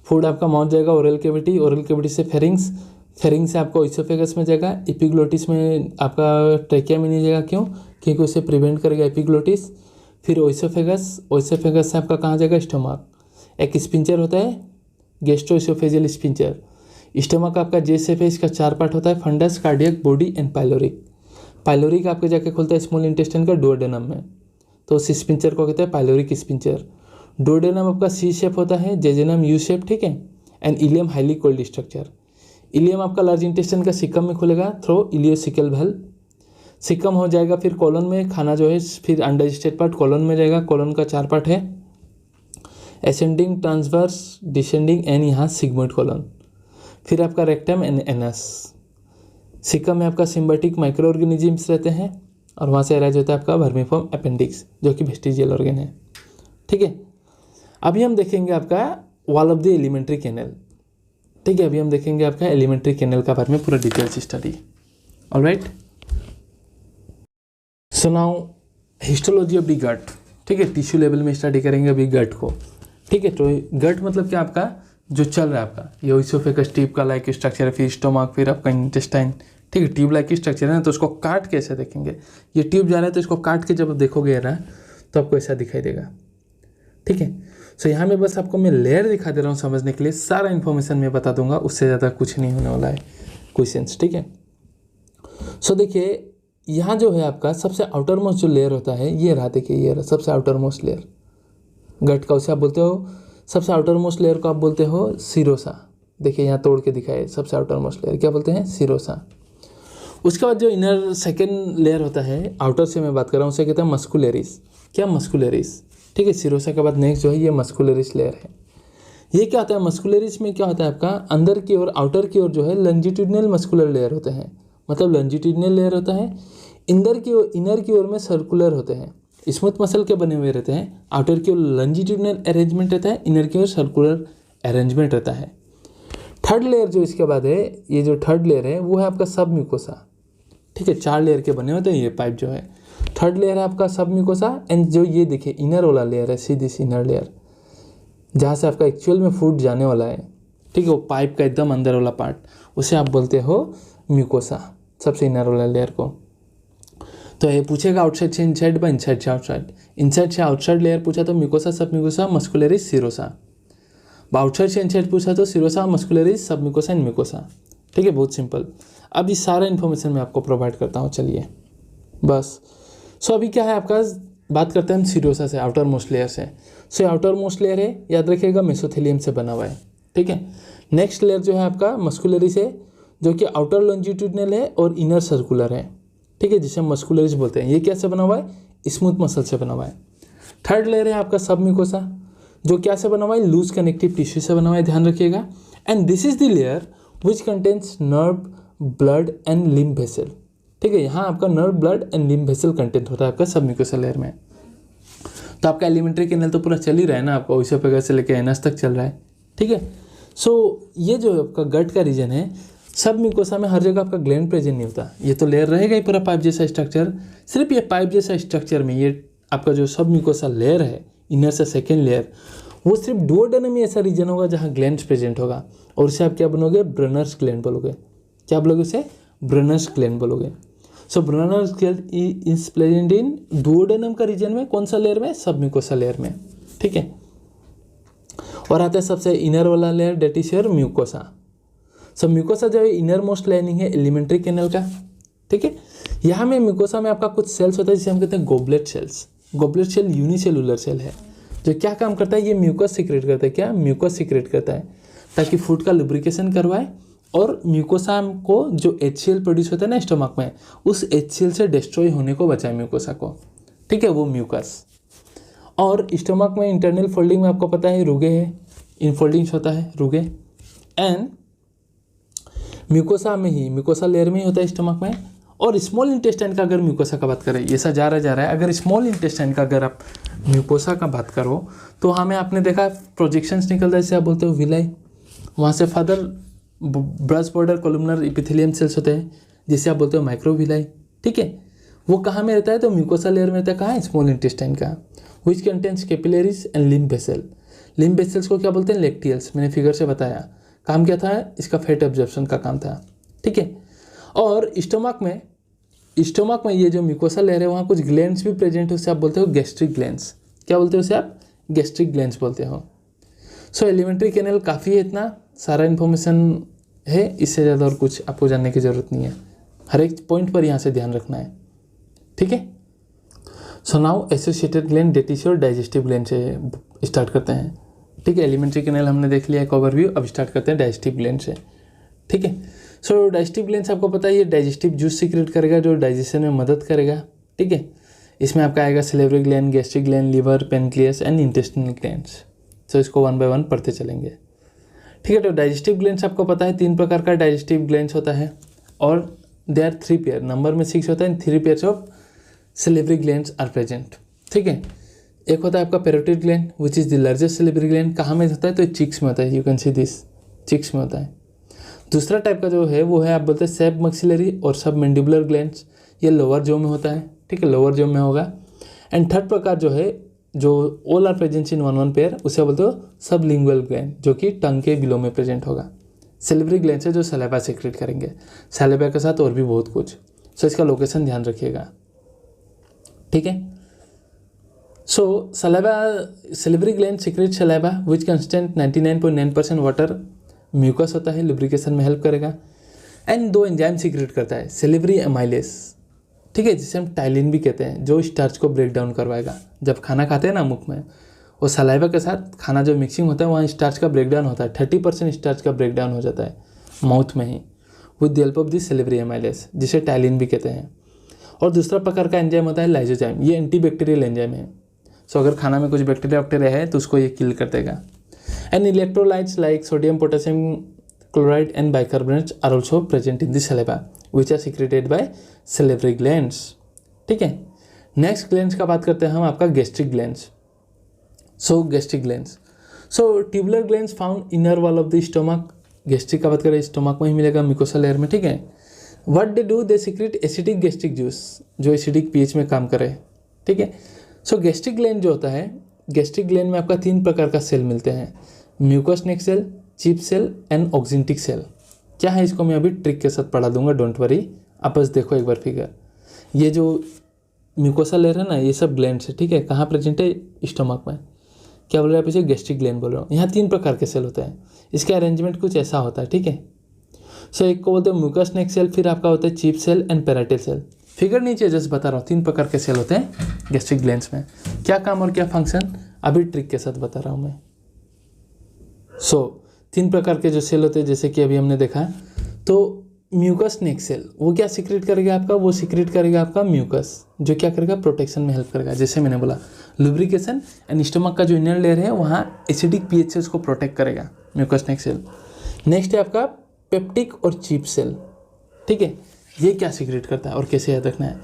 फूड आपका माउथ जाएगा ओरल कैविटी, ओरल कैविटी से फेरिंग्स, फेरिंग से आपका ओइसोफेगस में जाएगा, एपिग्लोटिस में आपका ट्रेकिया में नहीं जाएगा। क्यों? क्योंकि उसे प्रिवेंट करेगा एपिग्लोटिस। फिर ओइसोफेगस, ओइसोफेगस से आपका कहाँ जाएगा, स्टमक। एक स्पिंचर होता है गैस्ट्रोइसोफेजियल स्पिंचर। स्टमक आपका जे शेप है, इसका 4 पार्ट होता है, fundus, cardiac, body and pyloric. Pyloric आपके जाके खुलता है स्मॉल इंटेस्टाइन का डुओडेनम में, तो उस स्पिंचर को कहते हैं पाइलोरिक स्पिंचर। डुओडेनम आपका सी शेप होता है, जेजेनम यू शेप, ठीक है। And ileum highly coiled structure. Ileum आपका लार्ज इंटेस्टाइन का सिकम में खुलेगा थ्रो इलियोसिकल वेल्व। सिकम हो जाएगा फिर कॉलन में, खाना जो है फिर अनडाइजेस्टेड पार्ट कॉलन में जाएगा। कॉलन का 4 पार्ट है, एसेंडिंग, ट्रांसवर्स, डिसेंडिंग एंड यहाँ सिग्मोइड कॉलन। फिर आपका रेक्टम एंड एनस। सिकम में आपका सिम्बायोटिक माइक्रो ऑर्गेनिजम्स रहते हैं और वहाँ से अराइज होता है आपका वर्मीफॉर्म अपेंडिक्स, जो कि वेस्टिजियल ऑर्गन है। ठीक है, अभी हम देखेंगे आपका wall of the alimentary canal. ठीक है, अभी हम देखेंगे आपका एलिमेंट्री कैनल का बारे में पूरा details study. Alright, so now histology of the gut. ठीक है, टिश्यू लेवल में स्टडी करेंगे अभी गट को। ठीक है, तो गट मतलब क्या, आपका जो चल रहा है आपका ये ओइसोफेगस ट्यूब का लाइक स्ट्रक्चर है, फिर स्टोमक, फिर आपका इंटेस्टाइन। ठीक है, ट्यूब लाइक स्ट्रक्चर है ना, तो उसको काट के ऐसे देखेंगे। ये ट्यूब जा रहा है तो इसको काट के जब देखोगे ना तो आपको ऐसा दिखाई देगा। ठीक है, सो यहाँ में बस आपको मैं लेयर दिखा दे रहा हूँ समझने के लिए, सारा इन्फॉर्मेशन मैं बता दूंगा, उससे ज़्यादा कुछ नहीं होने वाला है क्वेश्चंस। ठीक है, सो देखिए यहाँ जो है आपका सबसे आउटर मोस्ट जो लेयर होता है ये रहा, देखिए ये रहा सबसे आउटर मोस्ट लेयर गट का, उसे आप बोलते हो सबसे आउटर मोस्ट लेयर को आप बोलते हो सिरोसा। देखिए यहाँ तोड़ के दिखाए, सबसे आउटर मोस्ट लेयर क्या बोलते हैं, सिरोसा। उसके बाद जो इनर सेकेंड लेयर होता है, आउटर से मैं बात कर रहा हूँ, उसे कहते हैं मस्कुलरिस। क्या, मस्कुलरिस। ठीक है, सिरोसा के बाद नेक्स्ट जो है ये मस्कुलरिस लेयर है। ये क्या होता है, मस्कुलरिस में क्या होता है आपका अंदर की ओर, आउटर की ओर जो है लंजिट्यूडिनल मस्कुलर लेयर होते हैं, मतलब लंजिट्यूडिनल लेयर होता है। इनर की ओर में सर्कुलर होते हैं, स्मूथ मसल के बने हुए रहते हैं। आउटर की ओर लंजिट्यूडिनल अरेंजमेंट रहता है, इनर की ओर सर्कुलर अरेंजमेंट रहता है। थर्ड लेयर जो इसके बाद है, ये जो थर्ड लेयर है वो है आपका सब म्यूकोसा। ठीक है, 4 लेयर के बने होते हैं ये पाइप जो है। थर्ड लेयर है आपका सब म्यूकोसा। एंड जो ये देखिए इनर वाला लेयर है, सीधी इनर लेयर, जहाँ से आपका एक्चुअल में फूड जाने वाला है। ठीक है, वो पाइप का एकदम अंदर वाला पार्ट, उसे आप बोलते हो म्यूकोसा, सबसे इनर वाला लेयर को। तो ये पूछेगा आउटसाइड से इनसाइड, इनसाइड से आउटसाइड, इनसाइड से आउटसाइड लेयर पूछा तो म्यूकोसा, सब म्यूकोसा, मस्कुलरिस, सिरोसा। आउटसाइड से इनसाइड पूछा तो सिरोसा, मस्कुलरिस, सब म्यूकोसा एंड म्यूकोसा। ठीक है, बहुत सिंपल। अब ये सारा इन्फॉर्मेशन मैं आपको प्रोवाइड करता हूँ, चलिए बस। सो अभी क्या है आपका, बात करते हैं हम सिरोसा से, आउटर मोस्ट लेयर से। सो आउटर मोस्ट लेयर है, याद रखिएगा मेसोथेलियम से बना हुआ है। ठीक है, नेक्स्ट लेयर जो है आपका मस्कुलरिस है, जो कि आउटर लॉन्जिट्यूडिनल है और इनर सर्कुलर है। ठीक है, जिसे हम मस्कुलरिस बोलते हैं। ये क्या से बना हुआ है, स्मूथ मसल से बना हुआ है। थर्ड लेयर है आपका सब म्यूकोसा, जो क्या से बना हुआ है, लूज कनेक्टिव टिश्यू से बना हुआ है, ध्यान रखिएगा। And this is the layer which contains nerve, blood and lymph vessel. ठीक है, यहाँ आपका nerve, blood and lymph vessel content होता है आपका सब म्यूकोसा लेयर में। तो आपका एलिमेंट्री कैनल तो पूरा चल ही रहा है ना, आपका ओइसोफेगस से लेकर एनस तक चल रहा है। ठीक है, सो ये जो आपका गट का रीजन है, सब म्यूकोसा में हर जगह आपका ग्लैंड प्रेजेंट नहीं होता। ये तो लेयर रहेगा ही पूरा पाइप जैसा स्ट्रक्चर। सिर्फ ये पाइप जैसा स्ट्रक्चर में ये आपका जो सब म्यूकोसा लेयर है, इनर से सेकेंड लेयर, वो सिर्फ डुओडेनम में ऐसा रीजन होगा जहाँ ग्लैंड प्रेजेंट होगा, और उसे आप क्या बनोगे, ब्रनर्स ग्लैंड बोलोगे। क्या बोलोगे उसे, ब्रनर्स ग्लैंड बोलोगे। So Brunner's gland is present in duodenum का रीजन में, कौन सा लेयर में, सब म्यूकोसा लेयर में। ठीक है, और आता है सबसे इनर वाला layer, that is your mucosa. Submucosa जो है इनर मोस्ट लाइनिंग है एलिमेंट्री कैनल का। ठीक है, यहाँ में म्यूकोसा में आपका कुछ सेल्स होता है जिसे हम कहते हैं goblet cells. Goblet cell unicellular cell है, जो क्या काम करता है, ये म्यूकस सीक्रेट करता है। क्या, म्यूकस सीक्रेट करता है, ताकि फूड का लुब्रिकेशन करवाए और म्यूकोसा को जो HCl प्रोड्यूस होता है ना स्टमक में, उस HCl से डिस्ट्रॉय होने को बचाए म्यूकोसा को। ठीक है, वो म्यूकस। और स्टमक में इंटरनल फोल्डिंग में आपको पता है रुगे है, इनफोल्डिंग्स होता है रुगे। एंड म्यूकोसा में ही, म्यूकोसा लेयर में ही होता है स्टमक में। और स्मॉल इंटेस्टाइन का अगर म्यूकोसा का बात करें, ऐसा जा रहा है, अगर स्मॉल इंटेस्टाइन का अगर आप म्यूकोसा का बात करो तो हमें आपने देखा प्रोजेक्शंस निकलता है, जैसे आप बोलते हो विलाई, वहाँ से further brush border columnar epithelium cells होते हैं जिसे आप बोलते हो माइक्रोविलाई। ठीक है, वो कहाँ में रहता है, तो म्यूकोसा लेयर में रहता है, कहाँ है, स्मॉल इंटेस्टाइन का। Which contains capillaries and lymph vessel. Lymph vessels को क्या बोलते हैं, लेक्टियल्स, मैंने फिगर से बताया। काम क्या था, इसका फैट एब्जॉर्प्शन का काम था। ठीक है, और स्टोमक में ये जो म्यूकोसा लेयर है वहाँ कुछ ग्लैंड्स भी प्रेजेंट है, उसे आप बोलते हो गैस्ट्रिक ग्लैंड्स। क्या बोलते हो उसे आप, गैस्ट्रिक ग्लैंड्स बोलते हो। सो एलिमेंट्री कैनल काफ़ी है, इतना सारा इन्फॉर्मेशन है, इससे ज़्यादा और कुछ आपको जानने की ज़रूरत नहीं है। हर एक पॉइंट पर यहाँ से ध्यान रखना है। ठीक है, सो नाउ एसोसिएटेड ग्लैंड, डेटिसी और डाइजेस्टिव ग्लैंड से स्टार्ट करते हैं। ठीक है, एलिमेंट्री कैनल हमने देख लिया एक ओवरव्यू, अब स्टार्ट करते हैं डाइजेस्टिव ग्लैंड से। ठीक है, सो डाइजेस्टिव ग्लैंड से आपको पता है ये डाइजेस्टिव जूस सीक्रेट करेगा जो डाइजेशन में मदद करेगा। ठीक है, इसमें आपका आएगा salivary gland, gastric gland, liver, pancreas and intestinal glands. So इसको 1 बाय 1 पढ़ते चलेंगे। ठीक है, तो डाइजेस्टिव ग्लैंड्स आपको पता है 3 प्रकार का डाइजेस्टिव ग्लैंड्स होता है और दे आर 3 पेयर, नंबर में 6 होता है, 3 pairs of salivary glands are present. ठीक है, एक होता है आपका parotid gland which is the largest salivary gland, कहाँ में होता है, तो चिक्स में होता है, you can see this, cheeks में होता है। दूसरा टाइप का जो है वो है आप बोलते हैं सेब मैक्सिलरी और सब मैंडिबुलर ग्लैंड्स, ये लोअर जो में होता है। ठीक है, लोअर जो में होगा। एंड थर्ड प्रकार जो है, जो all are present in 1 pair, उसे बोलते हो सब लिंगुअल ग्लैंड, जो कि टंग के बिलो में प्रेजेंट होगा। सिलेवरी ग्लैंड से जो सलाइवा सेक्रेट करेंगे, सलाइवा के साथ और भी बहुत कुछ। सो इसका लोकेशन ध्यान रखिएगा। ठीक है, so saliva, salivary gland secrete saliva which constant 99.9% water, mucus होता है, लुब्रिकेशन में हेल्प करेगा। एंड 2 एंजाइम सीक्रेट करता है, सिलेवरी एमाइलेस। ठीक है, जिसे हम टाइलिन भी कहते हैं, जो स्टार्च को ब्रेक डाउन करवाएगा। जब खाना खाते हैं ना मुख में, वो सलाइवा के साथ खाना जो मिक्सिंग होता है वहाँ स्टार्च का ब्रेक डाउन होता है, 30% स्टार्च का ब्रेक डाउन हो जाता है माउथ में ही with the help of the salivary amylase, जिसे टाइलिन भी कहते हैं। और दूसरा प्रकार का एंजाइम होता है लाइजोजाइम, ये एंटीबैक्टीरियल एंजाइम है। सो अगर खाना में कुछ बैक्टीरिया है तो उसको ये किल कर देगा। And electrolytes like sodium, potassium chloride and bicarbonates are also present in the saliva which are secreted by salivary glands. ठीक है, नेक्स्ट ग्लैंड्स का बात करते हैं हम, आपका gastric glands. So gastric glands, so tubular glands found inner wall of the stomach. Gastric का बात करें, स्टोमक में ही मिलेगा, म्यूकोसा लेयर में। ठीक है, what they do, they secret acidic gastric juice, जो एसिडिक पीएच में काम करे। ठीक है, सो गैस्ट्रिक ग्लैंड जो होता है, गैस्ट्रिक ग्लैंड में आपका 3 प्रकार का सेल मिलते हैं, mucus neck cell, chief cell and oxyntic cell. क्या है, इसको मैं अभी ट्रिक के साथ पढ़ा दूंगा, डोंट वरी। आप बस देखो एक बार फिगर, ये जो म्यूकोसा लेयर है ना, ये सब ग्लैंड है। ठीक है, कहाँ प्रेजेंट है, स्टोमक में। क्या बोल रहे हैं आप इसे, गैस्ट्रिक ग्लैंड बोल रहे हो। यहाँ 3 प्रकार के सेल होते हैं, इसका अरेंजमेंट कुछ ऐसा होता है। ठीक है, सो एक को बोलते हैं म्यूकस नेक सेल, फिर आपका होता है chief cell and parietal cell. Figure नीचे जस्ट बता रहा हूँ, 3 प्रकार के सेल होते हैं गैस्ट्रिक ग्लैंड्स में। क्या काम और क्या फंक्शन, अभी ट्रिक के साथ बता रहा हूँ मैं। सो 3 प्रकार के जो सेल होते हैं, जैसे कि अभी हमने देखा, तो म्यूकस नेक सेल वो क्या सीक्रेट करेगा आपका, वो सीक्रेट करेगा आपका म्यूकस, जो क्या करेगा, प्रोटेक्शन में हेल्प करेगा। जैसे मैंने बोला लुब्रिकेशन, एंड स्टमक का जो इनर लेयर है वहाँ एसिडिक पीएच से उसको प्रोटेक्ट करेगा, म्यूकस नेक सेल। नेक्स्ट है आपका पेप्टिक और चिप सेल। ठीक है, ये क्या सीक्रेट करता है और कैसे याद रखना है,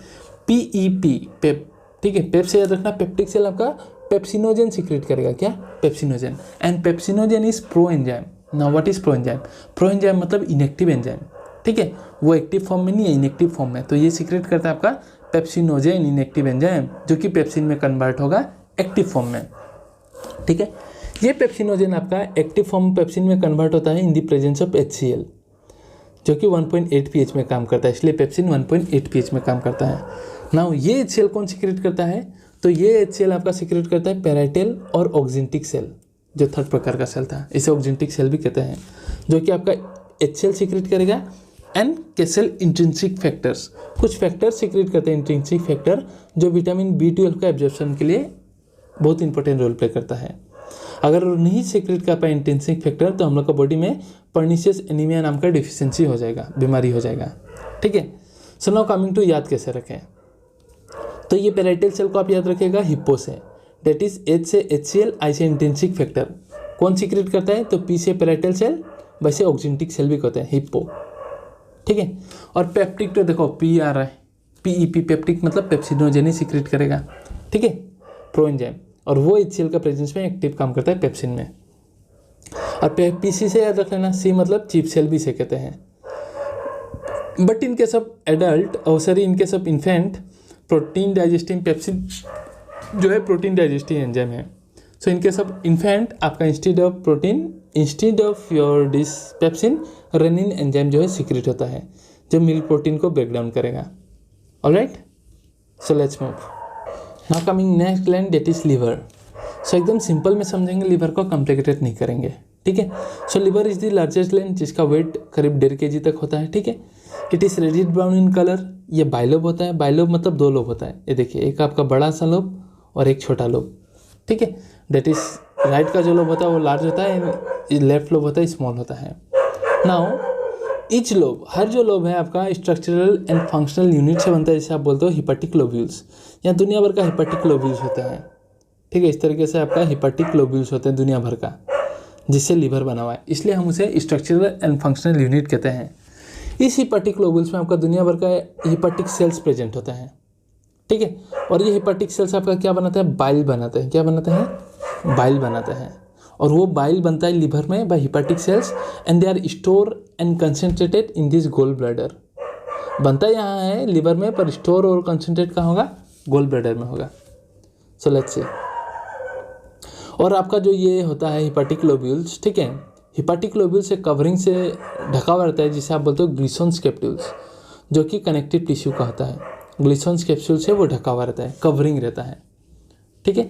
PEP, पेप। ठीक है, पेप से याद रखना। पेप्टिक सेल आपका पेप्सिनोजेन सीक्रेट करेगा, क्या, pepsinogen. And pepsinogen is pro enzyme. Now what is pro enzyme, pro enzyme मतलब इनएक्टिव एंजाइम। ठीक है, वो एक्टिव फॉर्म में नहीं है, इनएक्टिव फॉर्म में। तो ये सीक्रेट करता है आपका पेप्सिनोजेन, इनएक्टिव एंजाइम, जो कि पेप्सिन में कन्वर्ट होगा एक्टिव फॉर्म में। ठीक है, ये पेप्सिनोजेन आपका एक्टिव फॉर्म पेप्सिन में कन्वर्ट होता है in the presence of HCl, जो कि 1.8 pH में काम करता है, इसलिए पेप्सिन 1.8 pH में काम करता है। नाउ ये HCl कौन सीक्रेट करता है, तो ये HCl आपका सीक्रेट करता है पैराइटल और ऑक्जिंटिक सेल, जो 3rd प्रकार का सेल था, इसे ऑक्जिंटिक सेल भी कहते हैं, जो कि आपका HCl सीक्रेट करेगा। एंड कैसेल इंट्रिंसिक फैक्टर्स, कुछ फैक्टर्स सीक्रेट करते हैं, इंट्रिंसिक फैक्टर, जो विटामिन B12 का एब्जॉर्प्शन के लिए बहुत इंपॉर्टेंट रोल प्ले करता है। अगर नहीं सीक्रेट कर पाए इंट्रिंसिक फैक्टर, तो हम लोग का बॉडी में पर्निशियस एनीमिया नाम का डिफिशियंसी हो जाएगा, बीमारी हो जाएगा। ठीक है, सो नाउ कमिंग टू याद कैसे रखें। तो ये पेराइटल सेल को आप याद रखिएगा हिप्पो से, डेट इज H से HCl, I से इंट्रिंसिक फैक्टर। कौन सीक्रेट करता है? तो P से पेराइटल सेल, वैसे ऑक्जेंटिक सेल भी कहते हैं हिप्पो, ठीक है। और पेप्टिक तो देखो P आ रहा है, PEP पेप्टिक मतलब पेप्सिनोजेन ही सीक्रेट करेगा, ठीक है, प्रो एंजाइम, और वो HCl का प्रेजेंस में एक्टिव काम करता है पेप्सिन में। और PC से याद रख लेना, C मतलब चीफ सेल भी से कहते हैं। But in case of adult और sorry in case of infant, protein digesting pepsin जो है प्रोटीन डाइजेस्टिंग एंजाइम है। So in case of infant आपका instead of your this pepsin, rennin enzyme जो है सीक्रेट होता है, जो मिल्क प्रोटीन को ब्रेक डाउन करेगा। Alright, so let's move now coming next gland, that is liver. So एकदम सिंपल में समझेंगे, लिवर को कॉम्प्लिकेटेड नहीं करेंगे, ठीक है। So liver is the largest gland, जिसका वेट करीब 1.5 kg तक होता है, ठीक है। It is reddish brown in colour. ये बाइलोब होता है, बाइलोब मतलब 2 लोब होता है, ये देखिए, एक आपका बड़ा सा लोब और एक छोटा लोब, ठीक है। डेट इज राइट का जो लोब होता है वो लार्ज होता है, लेफ्ट लोब होता है स्मॉल होता है। नाउ ईच लोब, हर जो लोब है आपका स्ट्रक्चरल एंड फंक्शनल यूनिट से बनता है, जैसे आप बोलते हो हिपैटिक लोब्यूल्स। यहाँ दुनिया भर का हिपैटिक लोब्यूल्स होते हैं, ठीक है। इस तरीके से आपका हिपैटिक लोब्यूल्स होते हैं दुनिया भर का, जिससे लिवर बना हुआ है, इसलिए हम उसे स्ट्रक्चरल एंड फंक्शनल यूनिट कहते हैं। इस हिपैटिक लोब्यूल्स में आपका दुनिया भर का हिपैटिक सेल्स प्रेजेंट होते हैं, ठीक है। और ये हिपैटिक सेल्स आपका क्या बनाते हैं? बाइल बनाते हैं। क्या बनाते हैं? बाइल बनाते हैं। और वो बाइल बनता है लिवर में by hepatic cells, and they are store and concentrated in this gall bladder. बनता यहाँ है लिवर में, पर स्टोर और कंसंट्रेट कहाँ होगा? गोल ब्लैडर में होगा। So let's see. और आपका जो ये होता है हिपैटिक लोब्यूल्स, ठीक है, हिपैटिक लोब्यूल्स से कवरिंग से ढका हुआ रहता है, जिसे आप बोलते हो ग्लिसन्स कैप्सूल्स, जो कि कनेक्टिव टिश्यू का होता है। ग्लिसन्स कैप्सूल से वो ढका हुआ रहता है, कवरिंग रहता है, ठीक है।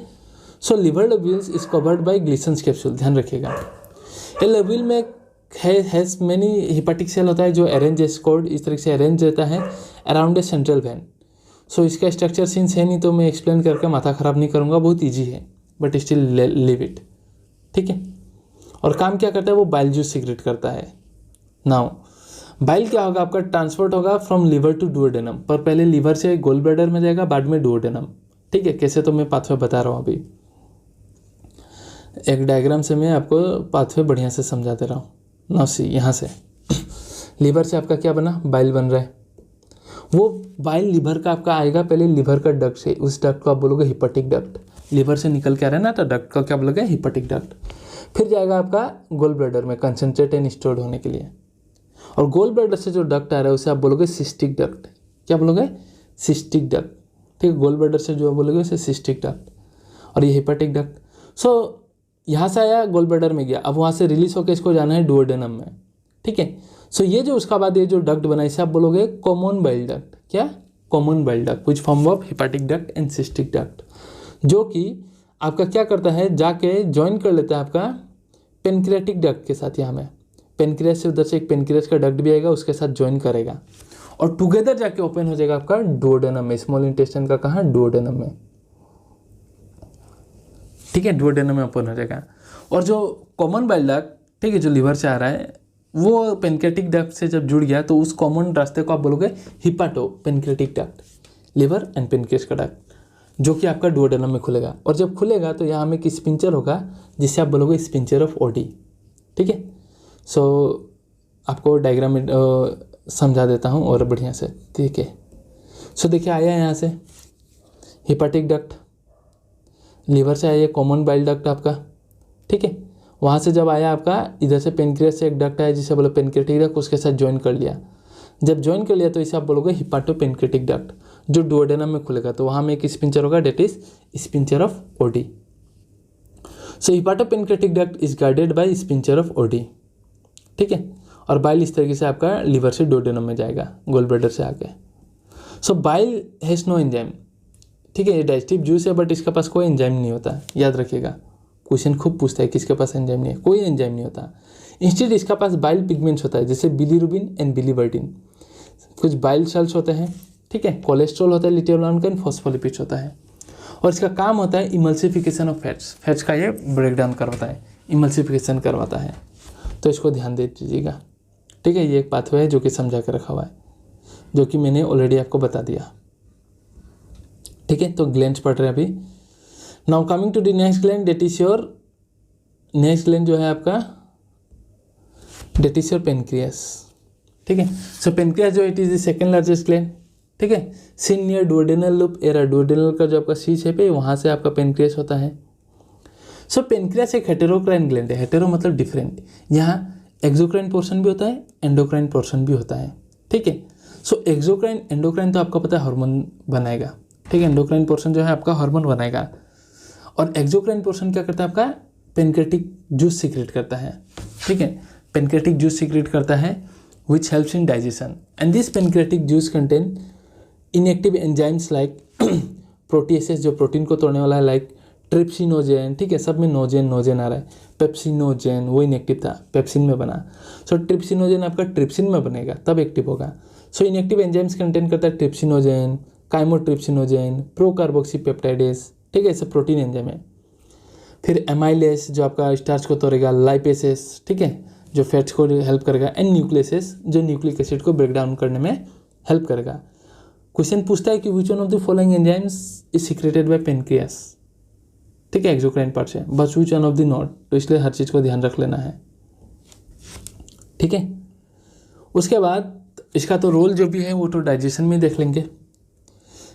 So liver lobules is covered by Glisson's capsule, ध्यान रखिएगा। ये लोब्यूल में हैज मेनी हिपैटिक सेल होता है जो अरेंज एस्कोर्ड इस तरह से अरेंज रहता है अराउंड ए सेंट्रल वेन। सो इसका स्ट्रक्चर सीन्स है नहीं तो मैं एक्सप्लेन करके माथा ख़राब नहीं करूँगा, बहुत ईजी है, बट स्टिल लिव इट, ठीक है। और काम क्या करता है? वो बाइल जूस सीक्रेट करता है। नाउ बाइल क्या होगा? आपका ट्रांसपोर्ट होगा फ्रॉम लिवर टू डुओडेनम, पर पहले लिवर से गोल ब्लैडर में जाएगा, बाद में डुओडेनम, ठीक है। कैसे तो मैं पाथवे बता रहा हूँ, अभी एक डायग्राम से मैं आपको पाथवे बढ़िया से समझा दे रहा हूँ। नाउ सी, यहाँ से लिवर से आपका क्या बना? बाइल बन रहा है। वो बाइल लिवर का आपका आएगा पहले लिवर का डक्ट से, उस डक्ट को आप बोलोगे हिपैटिक डक्ट। लिवर से निकल के आ रहा है ना, तो डक्ट का क्या बोलोगे? Hepatic duct. फिर जाएगा आपका गोल ब्लैडर में कंसंट्रेट एंड स्टोर्ड होने के लिए, और गोल ब्लैडर से जो डक्ट आ रहा है उसे आप बोलोगे सिस्टिक डक्ट। क्या बोलोगे? सिस्टिक डक्ट, ठीक है। गोल ब्लैडर से जो बोलोगे उसे सिस्टिक डक्ट, और ये हिपैटिक डक्ट। सो यहाँ से आया, गोल ब्लैडर में गया, अब वहाँ से रिलीज होकर इसको जाना है डुओडेनम में, ठीक है। सो ये जो उसका बाद ये जो डक्ट बना, इसे आप बोलोगे कॉमन बाइल डक्ट। क्या? Common bile duct, which form of hepatic duct and cystic duct, जो कि आपका क्या करता है? जाके ज्वाइन कर लेता है आपका पेनक्रियाटिक डक्ट के साथ। यहाँ में पेनक्रियास से उधर से एक पेनक्रियास का डक्ट भी आएगा, उसके साथ ज्वाइन करेगा, और टुगेदर जाके ओपन हो जाएगा आपका डुओडेनम में, स्मॉल इंटेस्टाइन का कहाँ? डुओडेनम में, ठीक है। डुओडेनम में ओपन हो जाएगा। और जो कॉमन बाइल डक्ट, ठीक है, जो लिवर से आ रहा है, वो पेनक्रियाटिक डक्ट से जब जुड़ गया तो उस कॉमन रास्ते को आप बोलोगे hepato pancreatic duct, liver and pancreas का डक्ट, जो कि आपका डुओडेनम में खुलेगा। और जब खुलेगा तो यहाँ में एक स्पिंचर होगा, जिसे आप बोलोगे स्पिंचर ऑफ ओडी, ठीक है। सो आपको डायग्राम में समझा देता हूँ और बढ़िया से, ठीक है। सो देखिए, आया यहाँ से हिपैटिक डक्ट, लिवर से आया कॉमन बाइल डक्ट आपका, ठीक है। वहाँ से जब आया आपका इधर से पेनक्रियास से एक डक्ट आया जिसे बोलो पेनक्रियाटिक डक्ट, उसके साथ ज्वाइन कर लिया। जब ज्वाइन कर लिया तो इसे आप बोलोगे हिपाटो पेनक्रियाटिक डक्ट, जो डुओडेनम में खुलेगा। तो वहाँ में एक स्पिंचर होगा, that is sphincter of Oddi. So hepato pancreatic duct is guided by sphincter of Oddi, ठीक है। और बाइल इस तरीके से आपका लिवर से डुओडेनम में जाएगा, गोल ब्लैडर से आके। सो बाइल हैज़ नो एंजाइम, ठीक है। ये डाइजेस्टिव जूस है, बट इसके पास कोई एंजाइम नहीं होता, याद रखिएगा। क्वेश्चन खूब पूछता है किसके पास एंजाइम नहीं है, कोई एंजाइम नहीं होता। इंस्टेड इसका पास बाइल पिगमेंट्स होता है, जैसे बिलीरुबिन एंड बिलीवर्डिन। कुछ बाइल सेल्स होते हैं, ठीक है। कोलेस्ट्रॉल होता है, लिटियोलाइन एंड फॉस्फोलिपिड्स होता है। और इसका काम होता है इमल्सिफिकेशन ऑफ फैट्स, फैट्स का ये ब्रेकडाउन करवाता है, इमल्सिफिकेशन करवाता है। तो इसको ध्यान दे दीजिएगा, ठीक है। ये एक पाथवे है जो कि समझा कर रखा हुआ है, जो कि मैंने ऑलरेडी आपको बता दिया, ठीक है, तो ग्लैंड्स पढ़ रहे हैं अभी। Now coming to the next gland, that is your next gland जो है आपका, डेट इज योर पेनक्रियास। ठीक है, सो पेनक्रियास जो it is the second largest gland. ठीक है, seen near duodenal loop area, duodenal का जो आपका सी शेप है वहाँ से आपका पेनक्रियास होता है। सो पेनक्रियास एक हेटेरोक्राइन ग्लैंड है। हेटेरो मतलब डिफरेंट, यहाँ एक्सोक्राइन पोर्शन भी होता है, एंडोक्राइन पोर्शन भी होता है। ठीक है, सो एक्सोक्राइन एंडोक्राइन तो आपका पता है हार्मोन बनाएगा। ठीक है, एंडोक्राइन पोर्शन जो है आपका हार्मोन बनाएगा, और एक्सोक्राइन पोर्शन क्या करता है आपका, पेनक्रेटिक जूस सीक्रेट करता है। ठीक है, पेनक्रेटिक जूस सीक्रेट करता है which helps in digestion, and this pancreatic juice contain inactive enzymes like proteases, जो प्रोटीन को तोड़ने वाला है, लाइक ट्रिप्सिनोजेन। ठीक है, सब में नोजेन नोजेन आ रहा है, पेप्सिनोजेन वो इनएक्टिव था, पेप्सिन में बना। सो ट्रिप्सिनोजेन आपका ट्रिप्सिन में बनेगा तब एक्टिव होगा। सो इनएक्टिव एंजाइम्स कंटेन करता है ट्रिप्सिनोजेन, काइमोट्रिप्सिनोजेन, प्रोकार्बोक्सी पेप्टाइडेस। ठीक है, सब प्रोटीन एंजाइम है। फिर एमाइलेस जो आपका स्टार्च को तोड़ेगा, लाइपेसेस, ठीक है, जो फैट्स को हेल्प करेगा, एंड न्यूक्लियसेस जो न्यूक्लिक एसिड को ब्रेक डाउन करने में हेल्प करेगा। क्वेश्चन पूछता है कि which one of the following enzymes is secreted by pancreas. ठीक है, एक्सोक्राइन पार्ट से, बस which one of the not, तो इसलिए हर चीज़ को ध्यान रख लेना है। ठीक है, उसके बाद इसका तो रोल जो भी है वो तो डाइजेशन में देख लेंगे।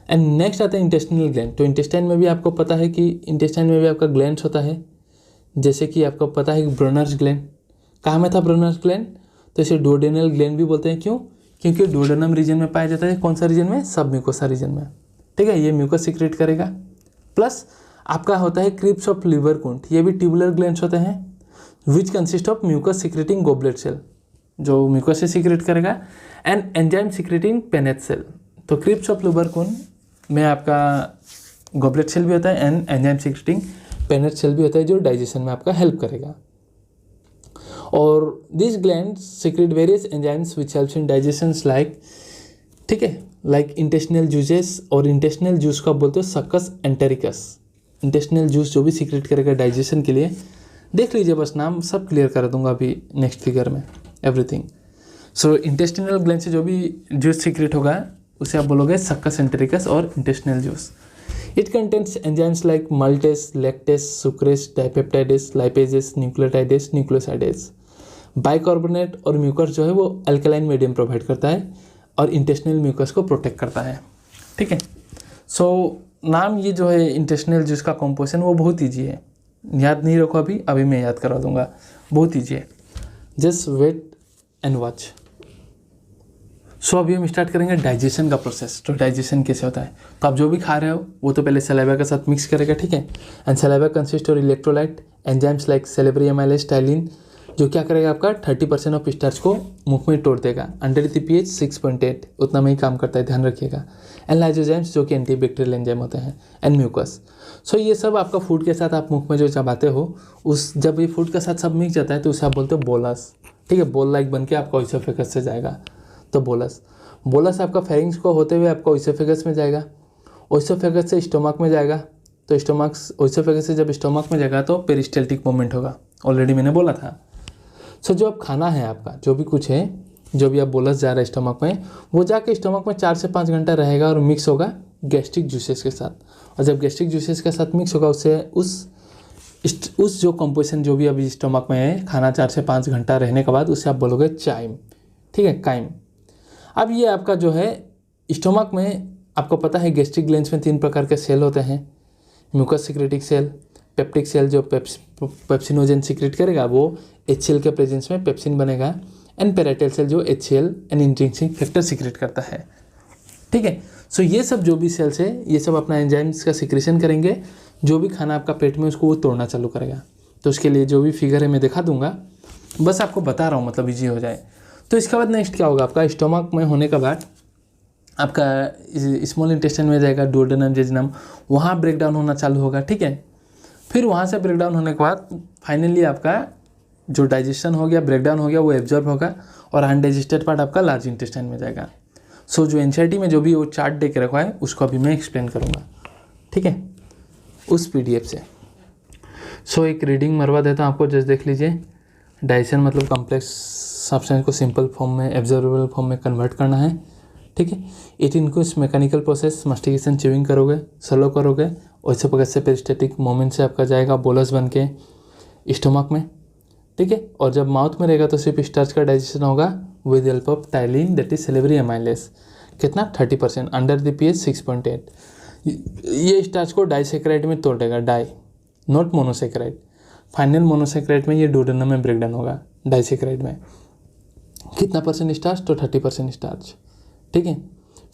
एंड नेक्स्ट आता है इंटेस्टिनल ग्लैंड। तो इंटेस्टाइन में भी आपको पता है कि इंटेस्टाइन में भी आपका ग्लैंड्स होता है, जैसे कि आपको पता है कि ब्रोनर्स ग्लैंड। कहाँ में था ब्रोनर्स ग्लैंड, तो इसे डुओडेनल ग्लैंड भी बोलते हैं। क्यों, क्योंकि डुओडेनम रीजन में पाया जाता है। कौन सा रीजन में, सब म्यूकोसा रीजन में। ठीक है, ये म्यूकस सीक्रेट करेगा। प्लस आपका होता है क्रिप्स ऑफ लिवर कुंट, ये भी ट्यूबुलर ग्लैंड्स होते हैं which consist of mucus secreting goblet cell, जो म्यूकस से सीक्रेट करेगा, and enzyme secreting Paneth cell. तो क्रिप्स ऑफ लिवर कुंट में आपका गोबलेट सेल भी होता है and enzyme secreting Paneth cell भी होता है, जो डाइजेशन में आपका हेल्प करेगा। और this gland secret various enzymes which helps in digestions like, ठीक है, लाइक इंटेस्टिनल जूसेस, और इंटेस्टिनल जूस को आप बोलते हो सक्कस एंटेरिकस। इंटेस्टिनल जूस जो भी सीक्रेट करेगा डाइजेशन के लिए, देख लीजिए, बस नाम सब क्लियर कर दूंगा अभी नेक्स्ट फिगर में, एवरीथिंग। सो इंटेस्टिनल ग्लैंड से जो भी जूस सीक्रेट होगा उसे आप बोलोगे सक्कस एंटेरिकस और intestinal juice. It contains enzymes like maltase, lactase, sucrase, dipeptidases, lipases, nucleotidases, nucleosidases. Bicarbonate और म्यूकस जो है वो अल्कलाइन मीडियम प्रोवाइड करता है और इंटेस्टिनल म्यूकस को प्रोटेक्ट करता है। ठीक है, सो नाम ये जो है इंटेस्टिनल जूस का कॉम्पोजिशन वो बहुत ईजी है, याद नहीं रखो अभी मैं याद करा दूंगा, बहुत ईजी है, जस्ट वेट एंड वॉच। सो अभी हम स्टार्ट करेंगे डाइजेशन का प्रोसेस। तो डाइजेशन कैसे होता है, तो आप जो भी खा रहे हो वो तो पहले सलाइवा के साथ मिक्स करेगा। ठीक है, and saliva consist of electrolyte enzymes like salivary amylase, ptyalin, जो क्या करेगा आपका 30% ऑफ स्टार्च को मुंह में तोड़ देगा। अंडर द pH 6.8 उतना में ही काम करता है, ध्यान रखिएगा। एंड लाइजोजाइम्स जो कि एंटीबैक्टीरियल एंजाइम होते हैं, एंड म्यूकस। सो ये सब आपका फूड के साथ आप मुंह में जो चबाते हो, उस जब ये फूड के साथ सब मिक्स जाता है तो उसे आप बोलते हो बोलस। ठीक है, बोल लाइक बन के आपका ओइसोफेगस से जाएगा, तो बोलस। बोलस आपका फेरिंग्स को होते हुए आपका ओइसोफेगस में जाएगा, ओइसोफेगस से स्टोमक में जाएगा, तो स्टोमक ओइसोफेगस से जब स्टोमक में जाएगा तो पेरिस्टाल्टिक मूवमेंट होगा, ऑलरेडी मैंने बोला था। सो जो अब खाना है आपका, जो भी कुछ है, जो भी आप बोलस जा रहा है स्टोमक में, वो जाके स्टोमक में 4 से 5 घंटा रहेगा और मिक्स होगा गैस्ट्रिक जूसेस के साथ। और जब गैस्ट्रिक जूसेस के साथ मिक्स होगा उससे उस जो कंपोजिशन जो भी अभी स्टोमक में है, खाना 4 से 5 घंटा रहने के बाद उसे आप बोलोगे चाइम। ठीक है, काइम। अब ये आपका जो है स्टोमक में, आपको पता है गैस्ट्रिक ग्लैंड्स में 3 प्रकार के सेल होते हैं, म्यूकस सिक्रेटिक सेल, पेप्टिक सेल जो पेप्सिनोजेन सीक्रेट करेगा वो HCl के प्रेजेंस में पेप्सिन बनेगा, एंड पेराइटल सेल जो HCl and intrinsic factor secret करता है। ठीक है, सो ये सब जो भी सेल्स है ये सब अपना एंजाइम्स का सीक्रेशन करेंगे, जो भी खाना आपका पेट में उसको वो तोड़ना चालू करेगा। तो उसके लिए जो भी फिगर है मैं दिखा दूंगा, बस आपको बता रहा हूँ, मतलब ईजी हो जाए। तो इसके बाद नेक्स्ट क्या होगा, आपका स्टोमक में होने के बाद आपका स्मॉल इंटेस्टाइन में जाएगा, डुओडेनम, जेजुनम, वहाँ ब्रेक डाउन होना चालू होगा। ठीक है, फिर वहाँ से ब्रेक डाउन होने के बाद फाइनली आपका जो डाइजेशन हो गया, ब्रेक डाउन हो गया, वो एब्जॉर्ब होगा और अनडाइजेस्टेड पार्ट आपका लार्ज इंटेस्टाइन में जाएगा। सो जो एनसीईआरटी में जो भी वो चार्ट दे के रखा है उसको अभी मैं एक्सप्लेन करूँगा। ठीक है, उस PDF से। सो एक रीडिंग मरवा देता हूँ आपको, जस्ट देख लीजिए। डाइजेशन मतलब कॉम्प्लेक्स सब्सटेंस को सिंपल फॉर्म में, एब्जॉर्बेबल फॉर्म में कन्वर्ट करना है। ठीक है, it includes mechanical process, mastication chewing करोगे, स्लो करोगे, वैसे पकड़ से पेरिस्टेटिक मोमेंट से आपका जाएगा बोलस बन के स्टोमक में, ठीक है। और जब माउथ में रहेगा तो सिर्फ स्टार्च का डाइजेशन होगा with help of ptyalin that is salivary amylase. कितना 30%, अंडर द pH 6.8। ये स्टार्च को डाइसेक्राइड में तोड़ देगा, di not monosaccharide. Final monosaccharide में ये डुओडेनम में ब्रेकडाउन होगा, डाइसेक्राइड में कितना परसेंट स्टार्च, तो 30% स्टार्च, ठीक है।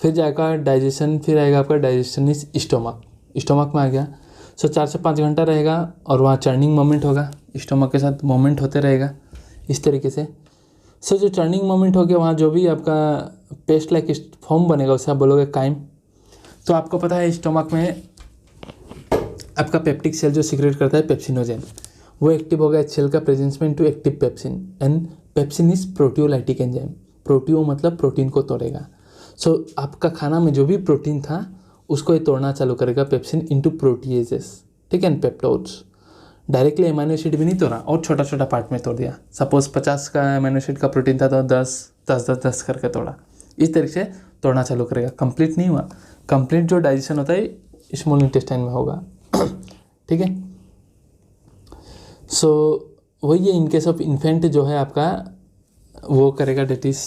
फिर जाएगा डाइजेशन, फिर आएगा आपका डाइजेशन इज स्टोमक, स्टोमक में आ गया। सो 4 से 5 घंटा रहेगा और वहाँ चर्निंग मोमेंट होगा, स्टोमक के साथ मोमेंट होते रहेगा इस तरीके से। सो जो टर्निंग मोमेंट हो गया वहाँ जो भी आपका पेस्ट लाइक फॉर्म बनेगा उसे आप बोलोगे काइम। तो आपको पता है स्टोमक में आपका पेप्टिक सेल जो सीक्रेट करता है पेप्सिनोजेन, वो एक्टिव हो गया सेल का प्रेजेंस में into active pepsin, and pepsin is proteolytic enzyme. Proteo मतलब प्रोटीन को तोड़ेगा। सो आपका खाना में जो भी प्रोटीन था उसको ये तोड़ना चालू करेगा पेप्सिन इनटू प्रोटीएजेस, ठीक है, एंड पेप्टोड्स। डायरेक्टली अमीनो एसिड भी नहीं तोड़ा और छोटा छोटा पार्ट में तोड़ दिया। सपोज 50 का अमीनो एसिड का प्रोटीन था तो 10 करके तोड़ा, इस तरीके से तोड़ना चालू करेगा। कंप्लीट नहीं हुआ, कंप्लीट जो डाइजेशन होता है स्मॉल इंटेस्टाइन में होगा, ठीक है। सो वही ये इन केस ऑफ इन्फेंट जो है आपका वो करेगा, डेट इज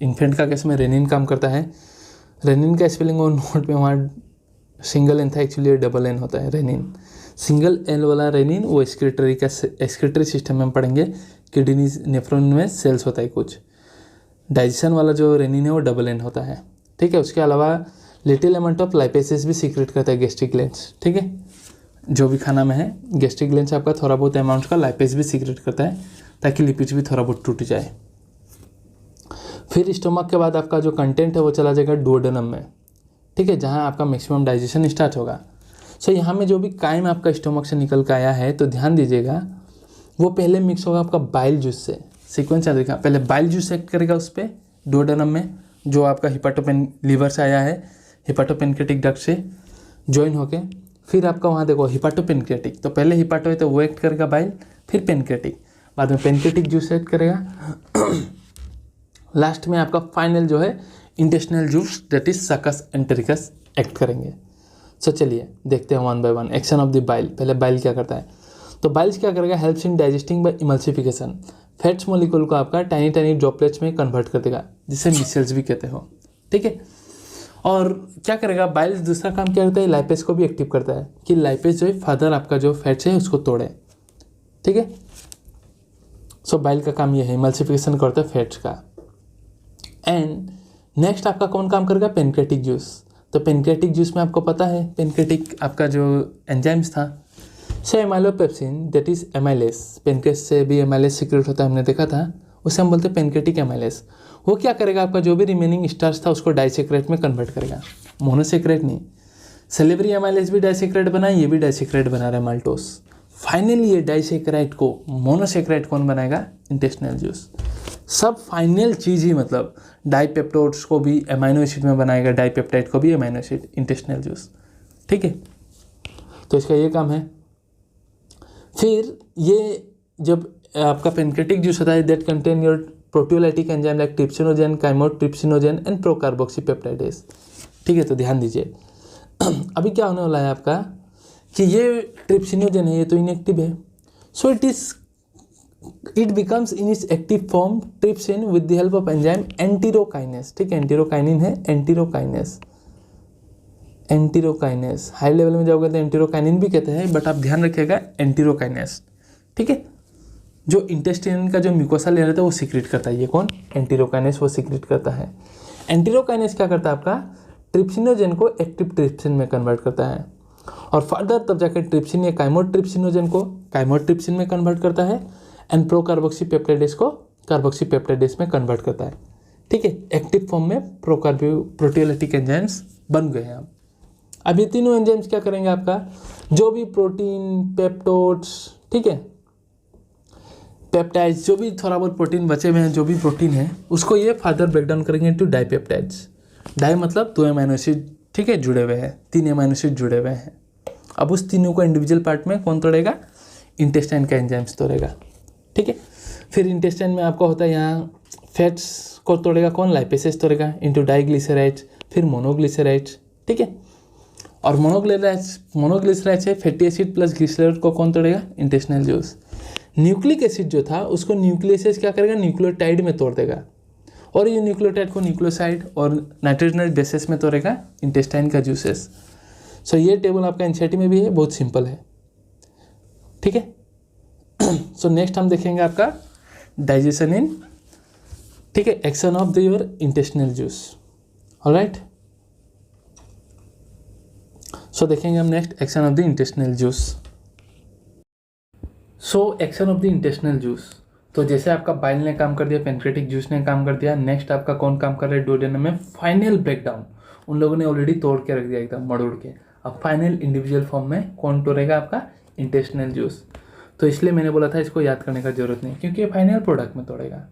इन्फेंट का केस में रेनिन काम करता है। रेनिन का स्पेलिंग और नोट में वहाँ सिंगल एन था, एक्चुअली डबल एन होता है रेनिन। सिंगल एल वाला रेनिन वो एक्सक्रीटरी सिस्टम में हम पढ़ेंगे, किडनी नेफ्रॉन में सेल्स होता है कुछ। डाइजेशन वाला जो रेनिन है वो डबल एन होता है, ठीक है। उसके अलावा लिटिल अमाउंट ऑफ लाइपेसेस भी सीक्रेट करता है गैस्ट्रिक ग्लैंड्स, ठीक है। जो भी खाना में है गैस्ट्रिक ग्लैंड्स आपका थोड़ा बहुत अमाउंट का लाइपेस भी सीक्रेट करता है ताकि लिपिड्स भी थोड़ा बहुत टूट जाए। फिर स्टोमक के बाद आपका जो कंटेंट है वो चला जाएगा डुओडेनम में, ठीक है, जहाँ आपका मैक्सिमम डाइजेशन स्टार्ट होगा। सो यहाँ में जो भी काइम आपका स्टोमक से निकल के आया है तो ध्यान दीजिएगा वो पहले मिक्स होगा आपका बाइल जूस से। सीक्वेंस चल देखा, पहले बाइल जूस एक्ट करेगा उस पर डुओडेनम में, जो आपका हिपाटोपेन लीवर से आया है, हिपाटोपेनक्रेटिक डक्ट से ज्वाइन होके। फिर आपका वहाँ देखो हिपाटोपेनक्रेटिक, तो पहले हिपाटो है तो वो एक्ट करेगा बाइल, फिर पेनक्रेटिक, बाद में पेनक्रेटिक जूस एक्ट करेगा, लास्ट में आपका फाइनल जो है intestinal juice that is succus entericus act करेंगे। सो चलिए देखते हैं one by one action of the bile. पहले बाइल क्या करता है, तो बाइल्स क्या करेगा, helps in digesting by emulsification. Fats molecule को आपका टाइनी टाइनी ड्रॉपलेट्स में कन्वर्ट कर देगा, जिसे मिसेल्स भी कहते हो, ठीक है। और क्या करेगा बाइल्स, दूसरा काम क्या करता है, लाइपेस को भी एक्टिव करता है कि लाइपेस जो है फर्दर आपका जो फैट्स है उसको तोड़े, ठीक है। सो बाइल का काम ये है, इमल्सिफिकेशन करता है फैट्स का। एंड नेक्स्ट आपका कौन काम करेगा, पेनक्रेटिक जूस। तो पेनक्रेटिक जूस में आपको पता है पेनक्रेटिक आपका जो एंजाइम्स था, सो एमाइलोपेप्सिन दैट इज एमाइलेस, पेनक्रेस से भी एमाइलेस सीक्रेट होता है, हमने देखा था, उसे हम बोलते हैं पेनक्रेटिक एमाइलेस। वो क्या करेगा, आपका जो भी रिमेनिंग स्टार्च था उसको डाइसेक्रेट में कन्वर्ट करेगा, मोनोसेक्रेट नहीं। सेलेवरी एमाइलेस भी डाइसेक्रेट बना, ये भी डाइसेक्रेट बना रहा है माल्टोस। फाइनली ये डाइसेक्राइड को मोनोसेक्राइड कौन बनाएगा, इंटेस्टिनल जूस। सब फाइनल चीज़ ही मतलब डाइपेप्टोड्स को भी अमीनो एसिड में बनाएगा, डाइपेप्टाइड को भी अमीनो एसिड, इंटेस्टिनल जूस, ठीक है। तो इसका ये काम है। फिर ये जब आपका पेनक्रेटिक जूस होता है that contain your proteolytic enzyme like trypsinogen, chymotrypsinogen and procarboxypeptidase, ठीक है। तो ध्यान दीजिए अभी क्या होने वाला है आपका कि ये ट्रिप्सिनोजेन है, ये तो इनएक्टिव है, सो it becomes in its active form trypsin with the help of enzyme enterokinase, ठीक है। एंटीरोकाइनिन है, एंटीरोकाइनेस हाई लेवल में जाओगे तो एंटीरोकाइनिन भी कहते हैं, बट आप ध्यान रखिएगा एंटीरोकाइनेस, ठीक है। जो इंटेस्टाइन का जो म्यूकोसा लेयर है वो सीक्रेट करता है, ये कौन, एंटीरोकाइनेस, वो सीक्रेट करता है। एंटीरोकाइनेस क्या करता है, आपका ट्रिप्सिनोजेन को एक्टिव ट्रिप्सिन में कन्वर्ट करता है, और फर्दर तब जाकर ट्रिप्सिन या काइमोट्रिप्सिनोजेन को काइमोट्रिप्सिन में कन्वर्ट करता है, एंड प्रोकार्बोक्सीपेप्टाइडेस को कार्बोक्सीपेप्टाइडेस में कन्वर्ट करता है, ठीक है। एक्टिव फॉर्म में प्रोटियोलाइटिक एंजाइम्स बन गए हैं। अब ये तीनों एंजाइम्स क्या करेंगे, आपका जो भी प्रोटीन, पेप्टोड्स, ठीक है, पेप्टाइड्स, जो भी थोड़ा बहुत प्रोटीन बचे हुए हैं, जो भी प्रोटीन है उसको ये फर्दर ब्रेकडाउन करेंगे इनटू डाइपेप्टाइड्स। डाई मतलब 2 अमीनो एसिड, ठीक है, जुड़े हुए हैं, 3 अमीनो एसिड जुड़े हुए हैं। अब उस तीनों को इंडिविजुअल पार्ट में कौन तोड़ेगा, इंटेस्टाइन का एंजाइम्स तोड़ेगा, ठीक है। फिर इंटेस्टाइन में आपका होता है यहाँ फैट्स को तोड़ेगा कौन, लाइपेसेस तोड़ेगा इनटू डाइग्लिसराइड्स, फिर मोनोग्लिसराइड्स, ठीक है। और मोनोग्लिसराइड्स है फैटी एसिड प्लस ग्लिसरॉल को कौन तोड़ेगा? Intestinal juice. न्यूक्लिक एसिड जो था उसको न्यूक्लियस क्या करेगा? न्यूक्लियोटाइड में तोड़ देगा, और ये न्यूक्लियोटाइड को न्यूक्लियोसाइड और नाइट्रोजनस बेसिस में तोड़ेगा इंटेस्टाइन का जूसेस। सो ये टेबल आपका एनसीईआरटी में भी है, बहुत सिंपल है, ठीक है। सो नेक्स्ट हम देखेंगे आपका डाइजेशन इन, ठीक है, action of the your intestinal juice. Alright, so देखेंगे हम next action of the intestinal juice. So action of the intestinal juice, तो जैसे आपका बाइल ने काम कर दिया, पेनक्रेटिक जूस ने काम कर दिया, नेक्स्ट आपका कौन काम कर रहा है? डुओडेनम में फाइनल ब्रेकडाउन। उन लोगों ने ऑलरेडी तोड़ के रख दिया एकदम मड़ोड़ के, अब फाइनल इंडिविजुअल फॉर्म में कौन तोड़ेगा? आपका इंटेस्टिनल जूस। तो इसलिए मैंने बोला था इसको याद करने का जरूरत नहीं, क्योंकि ये फाइनल प्रोडक्ट में तोड़ेगा।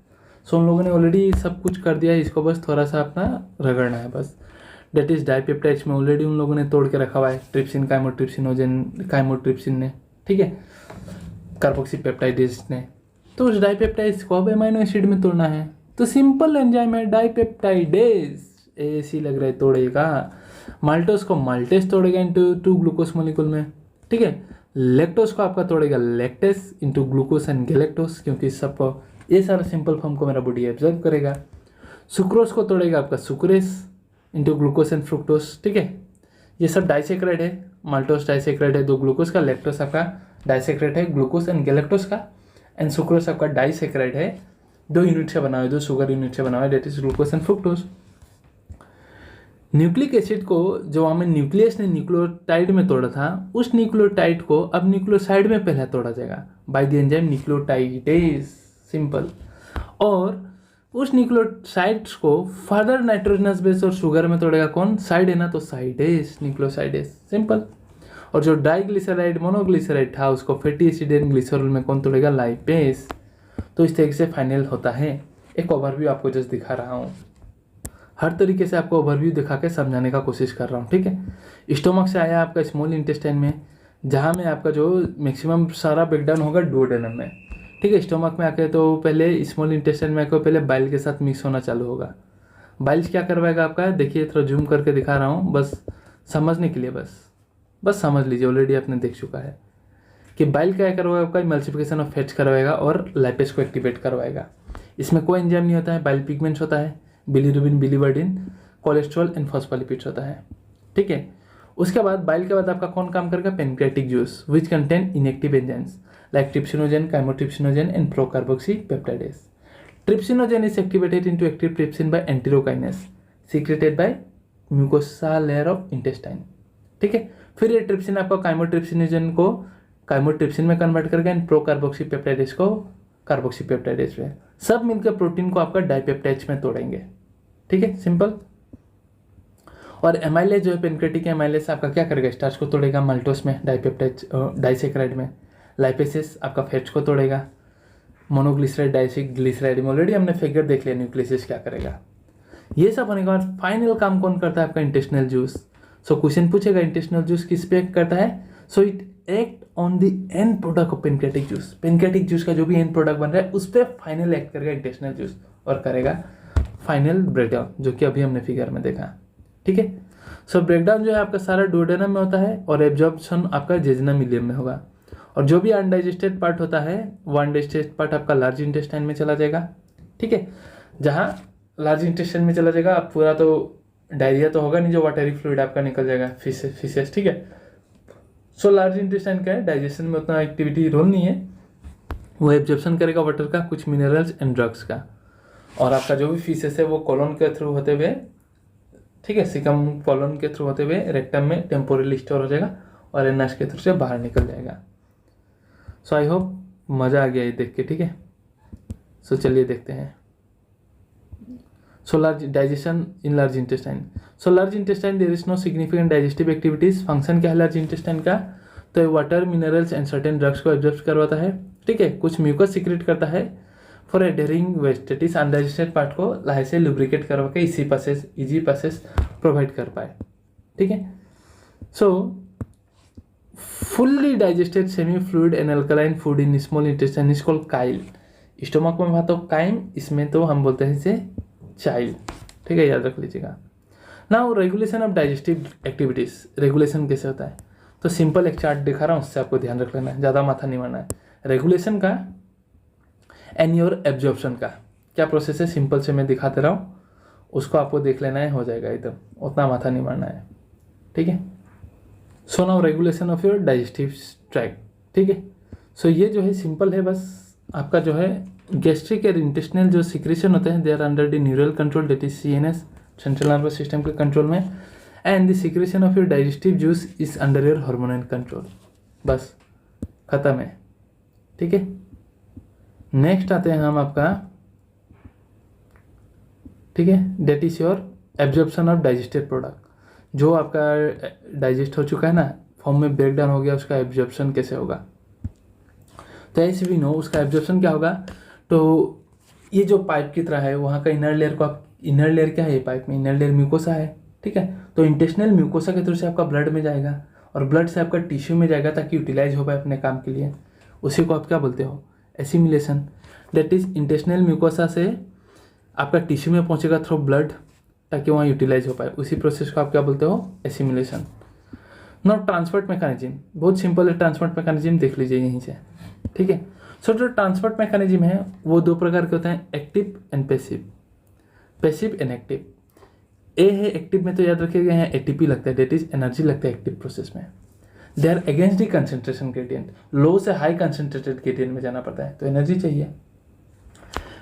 सो उन लोगों ने ऑलरेडी सब कुछ कर दिया है, इसको बस थोड़ा सा अपना रगड़ना है बस। डेट इज डाइपेप्टाइड्स में ऑलरेडी उन लोगों ने तोड़ के रखा हुआ है, ट्रिप्सिन, काइमोट्रिप्सिन ने, ठीक है, कार्बोक्सीपेप्टाइडेज ने। तो उस डाइपेप्टाइड्स को अब एमाइनो एसिड में तोड़ना है, तो सिंपल एंजाइम है डाइपेप्टाइडेज, ऐसी लग रहा है तोड़ेगा। माल्टोस को माल्टेस तोड़ेगा इंटू 2 ग्लूकोज मोलिकुल में, ठीक है। लैक्टोस को आपका तोड़ेगा lactase into glucose and galactose, क्योंकि सबको ये सारा सिंपल फॉर्म को मेरा बॉडी एब्जॉर्ब करेगा। सुक्रोज को तोड़ेगा आपका sucrase into glucose and fructose, ठीक है। ये सब डाइसेक्राइड है, माल्टोस डाइसेक्राइड है 2 ग्लूकोज का, लैक्टोस आपका डाइसेक्राइड है ग्लूकोज एंड गैलेक्टोस का, एंड सुक्रोस आपका डाइसेक्राइड है 2 यूनिट से बना हुआ है, 2 शुगर यूनिट से बना हुआ है, that is glucose and fructose. Nucleic acid को जो हमें न्यूक्लियस ने न्यूक्लियोटाइड में तोड़ा था, उस न्यूक्लियोटाइड को अब न्यूक्लियोसाइड में पहले तोड़ा जाएगा by the enzyme nucleotidase, simple. और उस न्यूक्लियोसाइड्स को फर्दर नाइट्रोजनस बेस और शुगर में तोड़ेगा कौन? साइड है ना, तो साइडेस, न्यूक्लियोसाइडेस, सिंपल। और जो डाइग्लिसराइड मोनोग्लिसराइड था उसको फैटी एसिड एंड ग्लिसरॉल में कौन तोड़ेगा? लाइपेस। तो इस तरीके से फाइनल होता है। एक ओवरव्यू आपको जस्ट दिखा रहा हूँ, हर तरीके से आपको ओवरव्यू दिखा के समझाने का कोशिश कर रहा हूँ, ठीक है। स्टोमक से आया आपका स्मॉल इंटेस्टाइन में, जहाँ में आपका जो मैक्सिमम सारा ब्रेकडाउन होगा डुओडेनम में, ठीक है। स्टोमक में आके तो पहले स्मॉल इंटेस्टाइन में आके पहले बाइल के साथ मिक्स होना चालू होगा। बाइल्स क्या करवाएगा आपका? देखिए थोड़ा जूम करके दिखा रहा हूँ बस समझने के लिए, बस समझ लीजिए, ऑलरेडी आपने देख चुका है कि बाइल क्या करवाएगा आपका? इमल्सिफिकेशन ऑफ फैट्स करवाएगा और लाइपेस को एक्टिवेट करवाएगा। इसमें कोई एंजाइम नहीं होता है, बाइल पिगमेंट्स होता है, bilirubin, biliverdin, cholesterol and phospholipids होता है, ठीक है। उसके बाद बाइल के बाद आपका कौन काम करेगा? Pancreatic juice which contain inactive enzymes like trypsinogen, chymotrypsinogen and procarboxypeptidase. Trypsinogen is activated into active trypsin by enterokinase secreted by mucosa layer of intestine, ठीक है। फिर ये ट्रिप्सिन आपको काइमोट्रिप्सिनोजेन को काइमोट्रिप्सिन में कन्वर्ट करके एंड प्रोकार्बोक्सीपेप्टाइडेज को कार्बोक्सीपेप्टाइडेज में, सब मिलकर प्रोटीन को आपका डाइपेप्टाइड्स में तोड़ेंगे, ठीक है, सिंपल। और एमाइलेज जो है पेनक्रेटिक एमाइलेज आपका क्या करेगा? स्टार्च को तोड़ेगा माल्टोस में, डाइपेप्टाइड डाइसेक्राइड में। लाइपेसिस आपका फैट्स को तोड़ेगा, मोनोग्लिसराइड डाइग्लिसराइड में ऑलरेडी हमने फिगर देख लिया न्यूक्लियस क्या करेगा। ये सब होने के बाद फाइनल काम कौन करता है? आपका इंटेस्टिनल जूस। सो क्वेश्चन पूछेगा इंटेस्टिनल जूस किस पे एक्ट करता है? So it act on the end product of pancreatic juice. Pancreatic juice का जो भी एंड प्रोडक्ट बन रहा है उस पर फाइनल एक्ट करेगा इंटेस्टिनल जूस और करेगा फाइनल ब्रेकडाउन, जो कि अभी हमने फिगर में देखा, ठीक है। सो ब्रेकडाउन जो है आपका सारा डुओडेनम में होता है और एब्जॉर्प्शन आपका जेजुनम इलियम में होगा। और जो भी अनडाइजेस्टेड पार्ट होता है वो अनडाइजेस्टेड पार्ट आपका लार्ज इंटेस्टाइन में चला जाएगा, ठीक है। जहाँ लार्ज इंटेस्टाइन में चला जाएगा आप पूरा तो डायरिया तो होगा नहीं, जो वाटरी फ्लूइड आपका निकल जाएगा, फिसेस, ठीक है। सो लार्ज इंटेस्टाइन का है, डाइजेशन में उतना एक्टिविटी रोल नहीं है, वो एब्जॉर्प्शन करेगा वाटर का, कुछ मिनरल्स एंड ड्रग्स का। और आपका जो भी फीसेस है वो कॉलोन के थ्रू होते हुए, ठीक है, सिकम कॉलोन के थ्रू होते हुए रेक्टम में टेम्पोरली स्टोर हो जाएगा और एनास के थ्रू से बाहर निकल जाएगा। सो आई होप मज़ा आ गया ये देख के, ठीक है। सो चलिए देखते हैं। So large digestion in large intestine. So large intestine there is no significant digestive activities. Function क्या है लार्ज इंटेस्टाइन का? तो ये water, minerals and certain drugs को एब्जॉर्ब करवाता है, ठीक है। कुछ म्यूकस सीक्रेट करता है for adhering waste, that is undigested part को लाहे से लुब्रिकेट करवा के इजी पैसेज प्रोवाइड कर पाए, ठीक है। सो fully digested semi fluid and alkaline food in small intestine is called Kyle. Stomach में बात हो काइम, इसमें तो हम बोलते हैं इसे चाइल, ठीक है, याद रख लीजिएगा। ना regulation of digestive activities, regulation कैसे होता है, तो सिंपल एक चार्ट दिखा रहा हूँ, उससे आपको ध्यान रख लेना है, ज़्यादा माथा नहीं मारना है। रेगुलेशन का एंड योर एब्जॉर्प्शन का क्या प्रोसेस है, सिंपल से मैं दिखाते रहा हूँ, उसको आपको देख लेना है, हो जाएगा एकदम, उतना माथा नहीं मारना है, ठीक है। So now regulation of your digestive tract, ठीक है। सो ये जो है सिंपल है, बस आपका जो है गैस्ट्रिक और इंटेस्टिनल जो सिक्रेशन होते हैं, they are under the neural control, that is CNS, central nervous system के कंट्रोल में, and the secretion of your digestive juice is under your hormonal control. बस खत्म है, ठीक है। नेक्स्ट आते हैं हम आपका, ठीक है, that is your absorption of digested product. जो आपका डाइजेस्ट हो चुका है ना, फॉर्म में ब्रेक डाउन हो गया, उसका एब्जॉर्प्शन कैसे होगा, तो ऐसे भी नो उसका एब्जॉर्प्शन क्या होगा। तो ये जो पाइप की तरह है, वहाँ का इनर लेयर को आप, इनर लेयर क्या है ये पाइप में, इनर लेयर म्यूकोसा है, ठीक है। तो इंटेस्टिनल म्यूकोसा के थ्रू से आपका ब्लड में जाएगा और ब्लड से आपका टिश्यू में जाएगा ताकि यूटिलाइज हो पाए अपने काम के लिए। उसी को आप क्या बोलते हो, assimilation. That is intestinal mucosa से आपका टिश्यू में पहुंचेगा थ्रू ब्लड ताकि वहाँ यूटिलाइज हो पाए, उसी प्रोसेस को आप क्या बोलते हो, एसिमिलेशन। नॉट ट्रांसपोर्ट मैकेनिज्म, बहुत सिंपल है, ट्रांसपोर्ट मैकेनिज्म देख लीजिए यहीं से, ठीक है। सो जो ट्रांसपोर्ट मैकेनिज्म है वो दो प्रकार के होते हैं, active and passive, passive and active. ए है एक्टिव में, तो याद रखिएगा यहाँ ATP लगता है, डेट इज एनर्जी लगता है एक्टिव प्रोसेस में। They are against the concentration gradient, low से हाई कंसेंट्रेटेड ग्रेडियंट में जाना पड़ता है, तो एनर्जी चाहिए।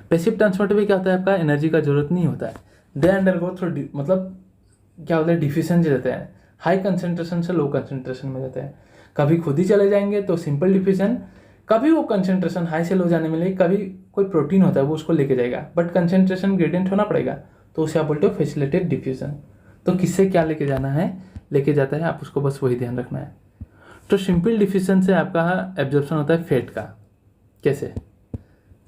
पैसिव ट्रांसपोर्ट में क्या होता है, आपका एनर्जी का जरूरत नहीं होता है, दे अंडरगो थ्रू, मतलब क्या होता है, डिफिशिएंसी रहते हैं, हाई कंसेंट्रेशन से लो कंसेंट्रेशन में जाते हैं। कभी खुद ही चले जाएंगे तो सिंपल डिफ्यूजन, कभी वो कंसेंट्रेशन हाई से लो जाने में लगे, कभी कोई प्रोटीन होता है वो उसको लेके जाएगा, बट कंसेंट्रेशन ग्रेडियंट होना पड़ेगा, तो उसे आप बोलते हो फैसिलिटेड डिफ्यूजन। तो किससे क्या लेके जाना है, लेके जाता है, आप उसको बस वही ध्यान रखना है। तो सिंपल डिफ्यूजन से आपका एब्जॉर्प्शन होता है फैट का, कैसे,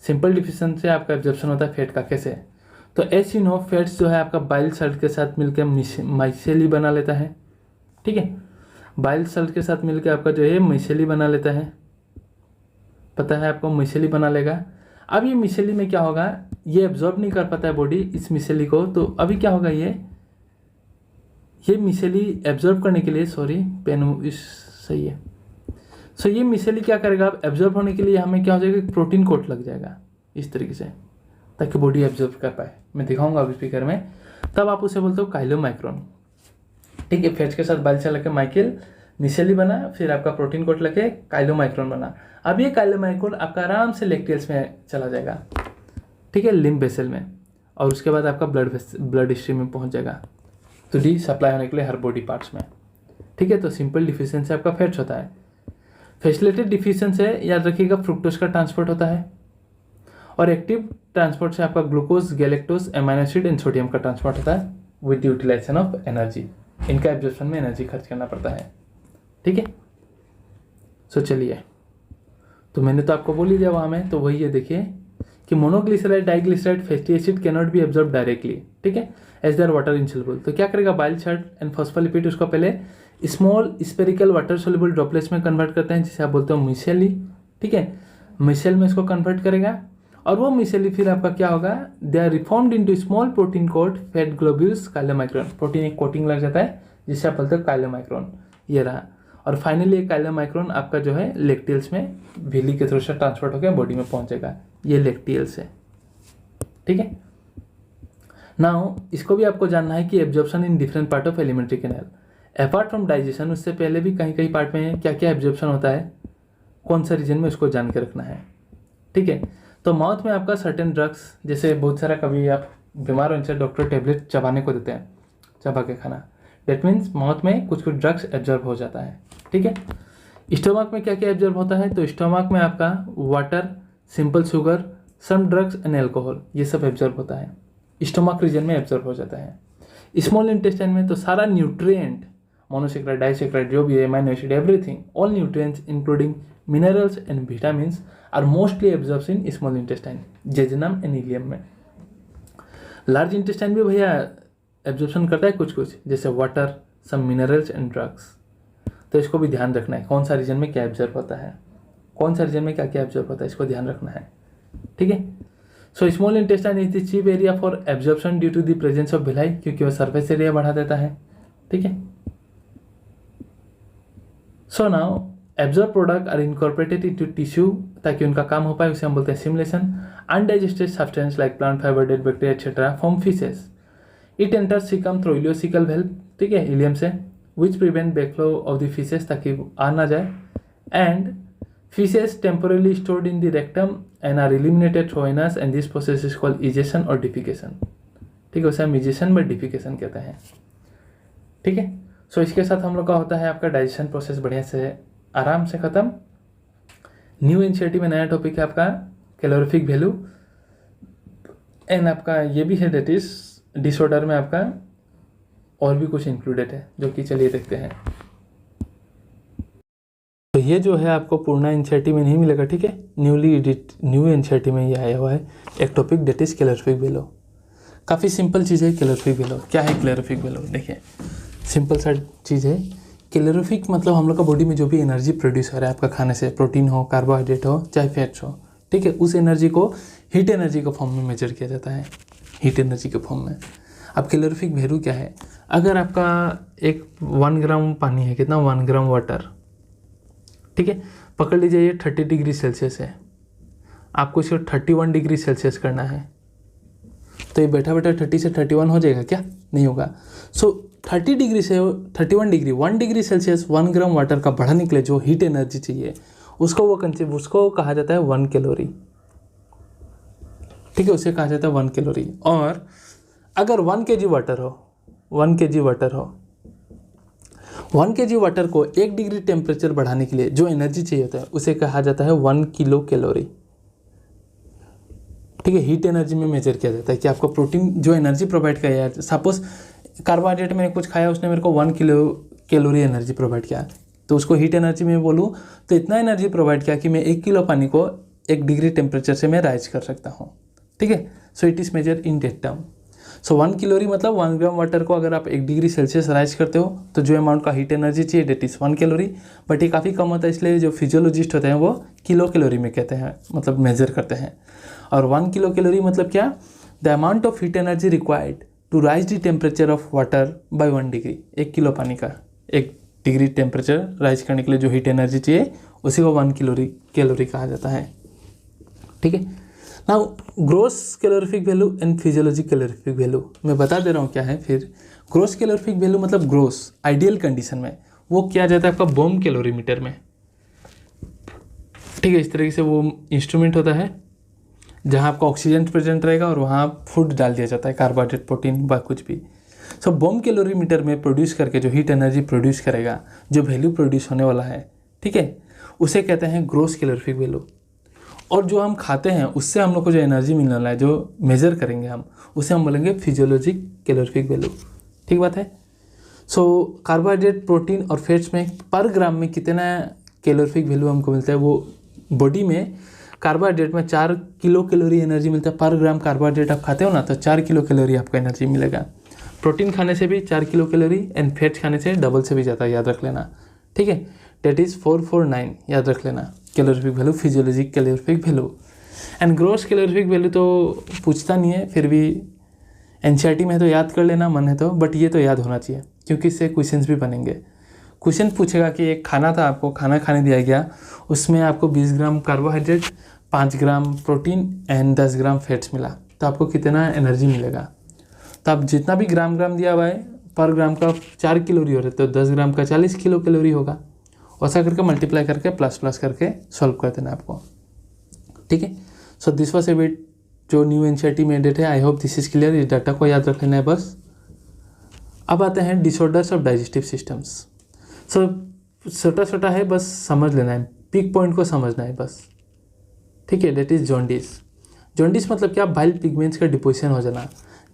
सिंपल डिफ्यूजन से आपका एब्जॉर्प्शन होता है फैट का, कैसे, तो एस यू नो फैट्स जो है आपका बाइल सल्ट के साथ मिलकर माइसेली बना लेता है, ठीक है। बाइल सल्ट के साथ मिलकर आपका जो है मिसेली बना लेता है, पता है आपको, मिसेली बना लेगा। अब ये मिसेली में क्या होगा, ये एब्जॉर्ब नहीं कर पाता है बॉडी इस मिसेली को, तो अभी क्या होगा, ये मिसेली एब्जॉर्ब करने के लिए, सॉरी पेन इस सही है, सो ये मिसेली क्या करेगा, अब एब्जॉर्ब होने के लिए हमें क्या हो जाएगा, प्रोटीन कोट लग जाएगा इस तरीके से, ताकि बॉडी एब्जॉर्ब कर पाए। मैं दिखाऊंगा अभी स्पीकर में, तब आप उसे बोलते हो काइलोमाइक्रोन, ठीक है। फैट्स के साथ बाइल से लगे माइकेल मिसेली बना, फिर आपका प्रोटीन कोट लगे काइलोमाइक्रोन बना। अब ये काइलोमाइक्रोन आपका आराम से लेक्टियल्स में चला जाएगा, ठीक है, लिम्फ वेसल में, और उसके बाद आपका ब्लड स्ट्रीम में पहुंच जाएगा, तो डी सप्लाई होने के लिए हर बॉडी पार्ट्स में, ठीक है। तो सिंपल डिफिशियंसी आपका फैट्स होता है। फैसिलिटेड डिफिशियंसी है, याद रखिएगा, फ्रुक्टोज का ट्रांसपोर्ट होता है, और एक्टिव ट्रांसपोर्ट से आपका glucose, galactose, amino acid and sodium का ट्रांसपोर्ट होता है विद यूटिलाइजेशन ऑफ एनर्जी। इनका एब्जॉर्प्शन में एनर्जी खर्च करना पड़ता है, ठीक है। सो चलिए, तो मैंने तो आपको बोल ही दिया वहाँ में, तो वही है, देखिए कि monoglyceride, diglyceride, fatty acid can not be absorb directly, ठीक है, as they are water insoluble. तो क्या करेगा, बाइल सल्ट एंड फॉस्फोलिपिड उसको पहले small spherical water soluble droplets में कन्वर्ट करते हैं, जिसे आप बोलते हो मिसेली, ठीक है। मिसेल में इसको कन्वर्ट करेगा, और वो मिसेली फिर आपका क्या होगा, they are reformed into small protein coat fat globules chylomicron, protein एक कोटिंग लग जाता है जिसे आप बोलते हो काइलोमाइक्रोन, ये रहा। और फाइनली ये काइलोमाइक्रोन आपका जो है लेक्टियल्स में झिल्ली के थ्रू से ट्रांसपोर्ट होकर बॉडी में पहुंचेगा, ये लेक्टियल्स है, ठीक है। नाउ इसको भी आपको जानना है कि absorption in different part of alimentary canal, apart from digestion, उससे पहले भी कहीं कहीं पार्ट में क्या क्या एब्जॉर्प्शन होता है, कौन सा रीजन में, उसको जान के रखना है, ठीक है। तो माउथ में आपका सर्टेन ड्रग्स, जैसे बहुत सारा कभी आप बीमार हो, डॉक्टर टेबलेट चबाने को देते हैं, चबा के खाना, दैट मीन्स माउथ में कुछ कुछ ड्रग्स एब्जॉर्ब हो जाता है, ठीक है। स्टोमक में क्या क्या एब्जॉर्ब होता है, तो स्टोमक में आपका water, simple sugar, some drugs and alcohol, ये सब एब्जॉर्ब होता है, स्टोमक रीजन में एब्जॉर्ब हो जाता है। स्मॉल इंटेस्टाइन में तो सारा न्यूट्रिएंट, मोनोसेक्राइड, डाइसेक्राइड, जो भी है, amino acid, everything, all nutrients including minerals and vitamins are mostly absorbed in small intestine, jejunum and ileum में। लार्ज इंटेस्टाइन भी भैया एब्जॉर्प्शन करता है कुछ कुछ, जैसे water, some minerals and drugs, तो इसको भी ध्यान रखना है, कौन सा रीजन में क्या एब्जॉर्ब होता है, कौन सा रीजन में क्या क्या एब्जॉर्ब होता है, इसको ध्यान रखना है, ठीक है। So small intestine is the chief area for absorption due to the presence of villi, क्योंकि वो सरफेस एरिया बढ़ा देता है, ठीक है। So now absorb product are incorporated into tissue, ताकि उनका काम हो पाए, उसे हम बोलते हैं simulation. Undigested substance like plant fibre, dead bacteria etcetera form faeces. It enters caecum through ileocaecal valve, ठीक है, इलियम से, which prevent backflow of the faeces, ताकि आ ना जाए। And feces temporarily stored in the rectum and are eliminated through anus, and this process is called egestion or defecation, ठीक है, उसे हम egestion व defecation कहते हैं, ठीक है। सो इसके साथ हम लोग का होता है आपका डाइजेशन प्रोसेस बढ़िया से आराम से खत्म। न्यू एनसीईआरटी में नया टॉपिक है आपका कैलोरीफिक वैल्यू, एंड आपका ये भी है दैट इज डिसऑर्डर में आपका और भी कुछ इंक्लूडेड है, जो कि चलिए देखते हैं। तो ये जो है आपको पूर्ण एनसीईआरटी में नहीं मिलेगा, ठीक है, न्यूली एडिट न्यू एनसीईआरटी में ये आया हुआ है एक topic that is calorific value. काफ़ी सिंपल चीज़ है कैलोरीफिक वैल्यू। क्या है कैलोरीफिक वैल्यू? देखिए सिंपल सा चीज़ है। कैलोरीफिक मतलब हम लोग का बॉडी में जो भी एनर्जी प्रोड्यूस हो रहा है आपका खाने से, प्रोटीन हो, कार्बोहाइड्रेट हो, चाहे फैट्स हो, ठीक है, उस एनर्जी को हीट एनर्जी के फॉर्म में मेजर किया जाता है, हीट एनर्जी के फॉर्म में। अब कैलोरीफिक वैल्यू क्या है? अगर आपका एक 1 ग्राम पानी है, कितना, 1 ग्राम वाटर, ठीक है, पकड़ लीजिए ये 30 डिग्री सेल्सियस है, आपको इसको 31 डिग्री सेल्सियस करना है, तो ये बैठा बैठा 30 से 31 हो जाएगा क्या? नहीं होगा। सो 30 डिग्री से 31 degree, 1 degree Celsius 1 gram water का बढ़ाने के लिए जो हीट एनर्जी चाहिए उसको कहा जाता है 1 कैलोरी, ठीक है, उसे कहा जाता है 1 कैलोरी। और अगर 1 kg वाटर हो, 1 kg वाटर हो, 1 kg वाटर को 1 डिग्री टेम्परेचर बढ़ाने के लिए जो एनर्जी चाहिए होता है उसे कहा जाता है 1 किलो कैलोरी, ठीक है। हीट एनर्जी में मेजर किया जाता है कि आपको प्रोटीन जो एनर्जी प्रोवाइड किया है, सपोज कार्बोहाइड्रेट मैंने कुछ खाया, उसने मेरे को 1 किलो कैलोरी एनर्जी प्रोवाइड किया, तो उसको हीट एनर्जी में बोलूँ तो इतना एनर्जी प्रोवाइड किया कि मैं 1 किलो पानी को 1 डिग्री टेम्परेचर से मैं राइज कर सकता हूँ, ठीक है। So it is major in that term. So 1 calorie मतलब 1 ग्राम वाटर को अगर आप 1 डिग्री सेल्सियस राइज करते हो तो जो अमाउंट का हीट एनर्जी चाहिए डेट इज़ 1 कैलोरी। बट ये काफ़ी कम होता है, इसलिए जो फिजियोलॉजिस्ट होते हैं वो किलो कैलोरी में कहते हैं, मतलब मेजर करते हैं। और 1 किलो कैलोरी मतलब क्या? The amount of heat energy required to raise the temperature of water by 1 degree. 1 kilo पानी का 1 डिग्री टेम्परेचर राइज करने के लिए जो हीट एनर्जी चाहिए उसी को 1 कैलोरी कहा जाता है, ठीक है। Now gross calorific value and physiologic calorific value मैं बता दे रहा हूँ क्या है। फिर ग्रोस कैलोरीफिक वैल्यू मतलब ग्रोस आइडियल कंडीशन में वो किया जाता है आपका बोम कैलोरीमीटर में, ठीक है। इस तरीके से वो इंस्ट्रूमेंट होता है जहाँ आपका ऑक्सीजन प्रेजेंट रहेगा और वहाँ फूड डाल दिया जाता है, कार्बोहाइड्रेट, प्रोटीन व कुछ भी। सो बोम कैलोरीमीटर में प्रोड्यूस करके जो हीट एनर्जी प्रोड्यूस करेगा, जो वैल्यू प्रोड्यूस होने वाला है, ठीक है, उसे कहते हैं ग्रोस कैलोरीफिक वैल्यू। और जो हम खाते हैं उससे हम लोग को जो एनर्जी मिलने वाला है, जो मेजर करेंगे हम, उसे हम बोलेंगे फिजियोलॉजिक कैलोरीफिक वैल्यू, ठीक बात है। सो कार्बोहाइड्रेट, प्रोटीन और फैट्स में पर ग्राम में कितना कैलोरीफिक वैल्यू हमको मिलता है? वो बॉडी में कार्बोहाइड्रेट में 4 किलो कैलोरी एनर्जी मिलता है पर ग्राम। कार्बोहाइड्रेट आप खाते हो ना, तो 4 किलो कैलोरी आपको एनर्जी मिलेगा। प्रोटीन खाने से भी 4 किलो कैलोरी, एंड फैट्स खाने से डबल से भी ज़्यादा, याद रख लेना, ठीक है। डेट इज़ 449, याद रख लेना calorific value, physiologic calorific value. And gross calorific value तो पूछता नहीं है, फिर भी एनसीईआरटी में है तो याद कर लेना, मन है तो, बट ये तो याद होना चाहिए क्योंकि इससे क्वेश्चंस भी बनेंगे। क्वेश्चन पूछेगा कि एक खाना था, आपको खाना खाने दिया गया, उसमें आपको 20 ग्राम carbohydrate, 5 gram protein and 10 gram fats मिला, तो आपको कितना एनर्जी मिलेगा? तो आप जितना भी ग्राम दिया हुआ है, पर ग्राम का 4 कैलोरी हो रहे, तो 10 ग्राम का 40 किलो कैलोरी होगा। ऐसा करके मल्टीप्लाई करके प्लस करके सॉल्व कर देना आपको, ठीक है। So this was a bit जो न्यू एनसीईआरटी में एडेड है। I hope this is clear. इस डाटा को याद रख लेना है बस। अब आते हैं डिसऑर्डर्स ऑफ डाइजेस्टिव सिस्टम्स। सो छोटा है, बस समझ लेना है, पिक पॉइंट को समझना है बस, ठीक है। That is jaundice. जॉन्डिस मतलब क्या? बाइल पिगमेंट्स का डिपोजिशन हो जाना,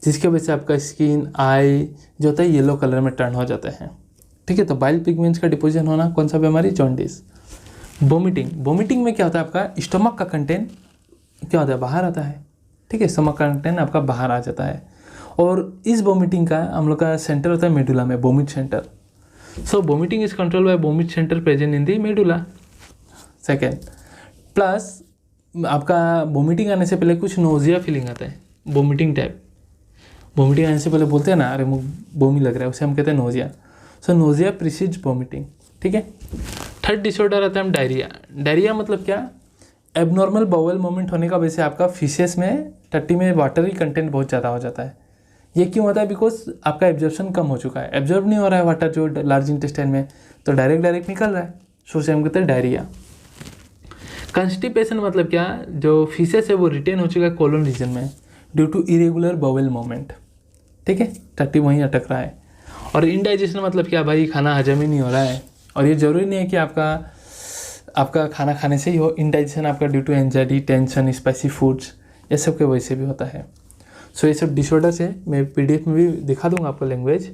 जिसके वजह से आपका स्किन, आई जो होता है येलो कलर में टर्न हो जाते हैं, ठीक है। तो बाइल पिगमेंट्स का डिपोजिशन होना कौन सा बीमारी? जॉन्डिस। वोमिटिंग में क्या होता है? आपका स्टमक का कंटेंट क्या होता है? बाहर आता है, ठीक है। स्टमक का कंटेंट आपका बाहर आ जाता है। और इस वोमिटिंग का हम लोग का सेंटर होता है मेडुला में, vomit centre. So vomiting is control by vomit centre present in the medulla. Second, plus आपका वोमिटिंग आने से पहले कुछ नोजिया फीलिंग आता है, वोमिटिंग टाइप। वोमिटिंग आने से पहले बोलते हैं ना, अरे मुझे बोमी लग रहा है, उसे हम कहते हैं नोजिया। सो नोजिया प्रीसीड्स वोमिटिंग, ठीक है। थर्ड डिसऑर्डर आता है हम डायरिया। डायरिया मतलब क्या? एबनॉर्मल बाउल मूवमेंट होने का वजह से आपका फिशेस में, टट्टी में वाटरी कंटेंट बहुत ज़्यादा हो जाता है। ये क्यों होता है? बिकॉज आपका एब्जॉर्प्शन कम हो चुका है, एब्जॉर्ब नहीं हो रहा है वाटर जो लार्ज इंटेस्टाइन में, तो डायरेक्ट निकल रहा है, सो उसे हम कहते हैं डायरिया। कंस्टिपेशन मतलब क्या? जो फिशेस है वो रिटेन हो चुका है कोलन रीजन में due to irregular bowel movement, ठीक है, टट्टी वहीं अटक रहा है। और इनडाइजेशन मतलब क्या भाई? खाना हजम ही नहीं हो रहा है। और ये ज़रूरी नहीं है कि आपका खाना खाने से ही हो। इनडाइजेशन आपका due to anxiety, tension, spicy foods, ये सब के वजह से भी होता है। सो ये सब डिसऑर्डर्स है, मैं पीडीएफ में भी दिखा दूंगा आपको लैंग्वेज।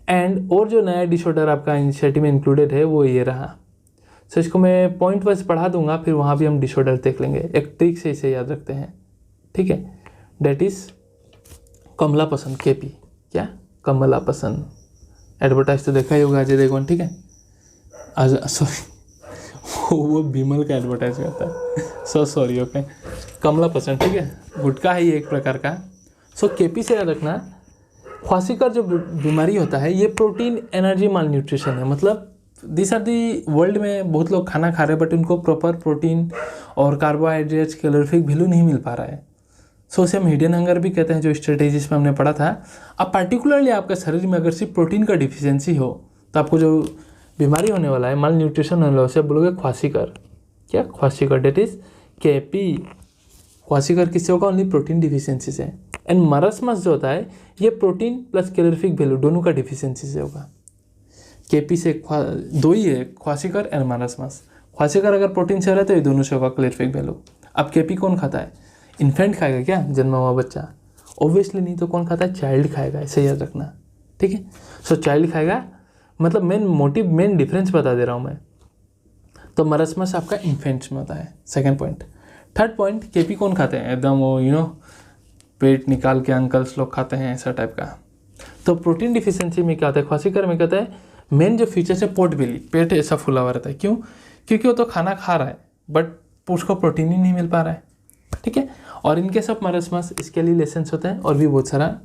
एंड और जो नया डिसऑर्डर आपका इनिशिएटिव में इंक्लूडेड है वो ये रहा। सो इसको मैं पॉइंट वाइज पढ़ा दूंगा, फिर वहाँ भी हम डिसऑर्डर देख लेंगे। एक ट्रिक से इसे याद रखते हैं, ठीक है। डेट इज़ कमला पसंद, केपी। क्या? कमला पसंद। एडवर्टाइज तो देखा ही होगा अजय देवगन, ठीक है। आज सॉरी वो विमल का एडवर्टाइज करता है, सो सॉरी। ओके, कमला पसंद, ठीक है, गुटखा है ये एक प्रकार का। सो केपी से याद रखना, ख्वासिकर जो बीमारी होता है ये प्रोटीन एनर्जी माल न्यूट्रिशन है। मतलब दिस आर दी वर्ल्ड में बहुत लोग खाना खा रहे हैं बट उनको प्रॉपर प्रोटीन और कार्बोहाइड्रेट्स, कैलोरीफिक वैल्यू नहीं मिल पा रहा है। सो उसे हम हिडन हंगर भी कहते हैं, जो स्ट्रेटेजीज में हमने पढ़ा था। अब पार्टिकुलरली आपके शरीर में अगर सिर्फ प्रोटीन का डिफिशियंसी हो तो आपको जो बीमारी होने वाला है, माल न्यूट्रिशन होने वाला है, उसे बोलोगे ख्वासिकर। क्या? ख्वासिकर, डेट इज केपी। ख्वासिकर किससे होगा? ओनली प्रोटीन डिफिशियंसी से। एंड मरसमस जो होता है ये प्रोटीन प्लस कैलोरीफिक वैल्यू दोनों का डिफिशियंसी से होगा। केपी से दो ही है, ख्वासिकर एंड मरसमस। ख्वासिकर अगर प्रोटीन से हो रहा है तो ये दोनों से होगा कैलोरीफिक वैल्यू। अब केपी कौन खाता है? इन्फेंट खाएगा क्या? जन्मा हुआ बच्चा? ऑब्वियसली नहीं, तो कौन खाता है? चाइल्ड खाएगा, इसे याद रखना, ठीक है। सो चाइल्ड खाएगा, मतलब मेन डिफरेंस बता दे रहा हूँ मैं। तो मरसमस आपका इन्फेंट्स में होता है, second point. Third point, KP कौन खाते हैं? एकदम वो पेट निकाल के अंकल्स लोग खाते हैं, ऐसा टाइप का। तो प्रोटीन डिफिशियंसी में क्या होता है? ख्वासिकर में कहता है मेन जो फीचर्स है पोर्ट बेली, पेट ऐसा फुला हुआ रहता है। क्यों? क्योंकि वो तो खाना खा रहा है बट उसको प्रोटीन ही नहीं मिल पा रहा है, ठीक है। और इनके सब मरसमस इसके लिए लेसन्स होते हैं और भी बहुत सारा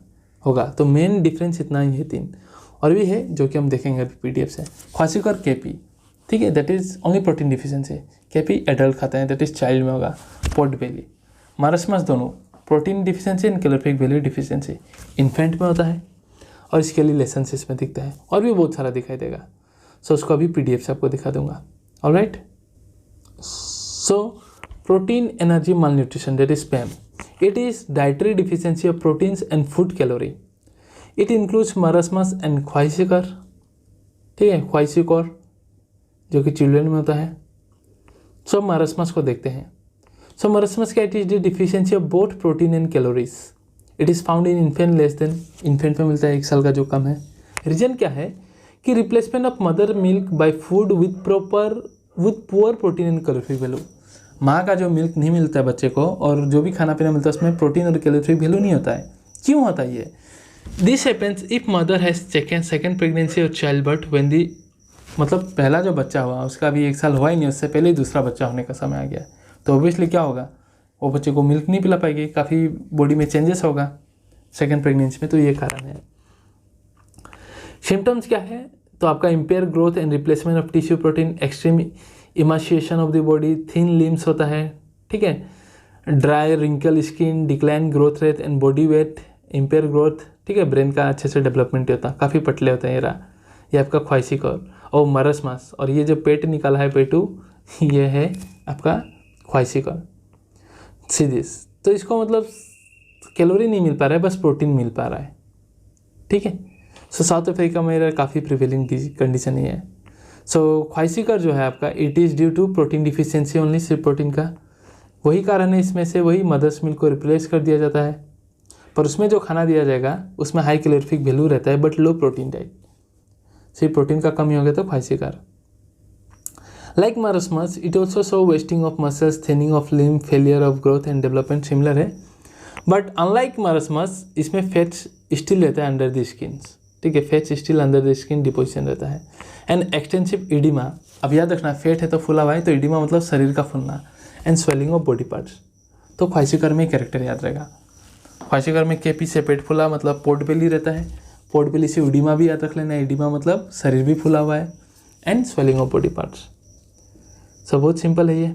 होगा। तो मेन डिफरेंस इतना ही है, तीन और भी है जो कि हम देखेंगे अभी पीडीएफ से। ख्वासिकर केपी, ठीक है, that is only protein deficiency. KP adult खाते हैं, दैट इज चाइल्ड में होगा, पोर्ट बेली। मरसमस दोनों protein deficiency and calorific value deficiency infant में होता है और इसके लिए लेसन्स इसमें दिखता है और भी बहुत सारा दिखाई देगा। सो उसको अभी पीडीएफ से आपको दिखा दूंगा। Alright, so protein energy malnutrition, that is PEM. It is dietary deficiency of proteins and food calorie. It includes marasmus and kwashiorkor, ठीक है, ख्वासिकर जो कि चिल्ड्रन में होता है। सो मरसमस को देखते हैं। सो मरसमस का it is the deficiency of both protein and calories. It is found in infant less than, infant में मिलता है 1 साल का जो कम है। रीजन क्या है कि replacement of mother milk bye food with poor protein and calorific value. माँ का जो मिल्क नहीं मिलता है बच्चे को और जो भी खाना पीना मिलता है उसमें प्रोटीन और कैलोरीफिक वैल्यू नहीं होता है। क्यों होता है ये? This happens if mother has second pregnancy और चाइल्ड बर्थ व्हेन दी, मतलब पहला जो बच्चा हुआ उसका भी 1 साल हुआ ही नहीं, उससे पहले ही दूसरा बच्चा होने का समय आ गया, तो ऑब्वियसली क्या होगा, वो बच्चे को मिल्क नहीं पिला पाएगी, काफ़ी बॉडी में चेंजेस होगा सेकेंड प्रेगनेंसी में, तो ये कारण है। सिम्टम्स क्या है? तो आपका impair growth and replacement of tissue protein, extreme emaciation of the body, thin limbs होता है, ठीक है, dry wrinkle skin, decline growth rate and body weight, impair growth, ठीक है, ब्रेन का अच्छे से डेवलपमेंट होता है, काफ़ी पतले होते हैं। ये आपका ख्वासिकर और मरसमस, और ये जो पेट निकाला है पेटू, ये है आपका ख्वासिकर सीधीस। तो इसको मतलब कैलोरी नहीं मिल पा रहा है, बस प्रोटीन मिल पा रहा है, ठीक है। सो साउथ अफ्रीका में मेरा काफ़ी प्रिवेलिंग कंडीशन ही है। सो ख्वासिकर जो है आपका, it is due to protein deficiency only, सिर्फ प्रोटीन का वही कारण है। इसमें से वही मदर्स मिल्क को रिप्लेस कर दिया जाता है, पर उसमें जो खाना दिया जाएगा उसमें हाई कैलोरीफिक वैल्यू रहता है बट लो प्रोटीन डाइट, सिर्फ प्रोटीन का कमी हो गया तो kwashiorkor. Like marasmus it also show wasting of muscles, thinning of limb, failure of growth and development, similar है। बट अनलाइक मरसमस इसमें फैट्स स्टिल रहता है अंडर द स्किन, ठीक है, fats still under the skin deposition रहता है। And extensive oedema, अब याद रखना फैट है तो फुला हुआ है, तो इडिमा मतलब शरीर का फूलना, and swelling of body parts. तो ख्वाहिशिकर में कैरेक्टर याद रहेगा। ख्वाहिशिकर में के पी से पेट फूला मतलब पोर्ट बेली रहता है, पोर्ट बेली से इडिमा भी याद रख लेना, इडिमा मतलब शरीर भी फूला हुआ है, and swelling of body parts. सब बहुत सिंपल है ये,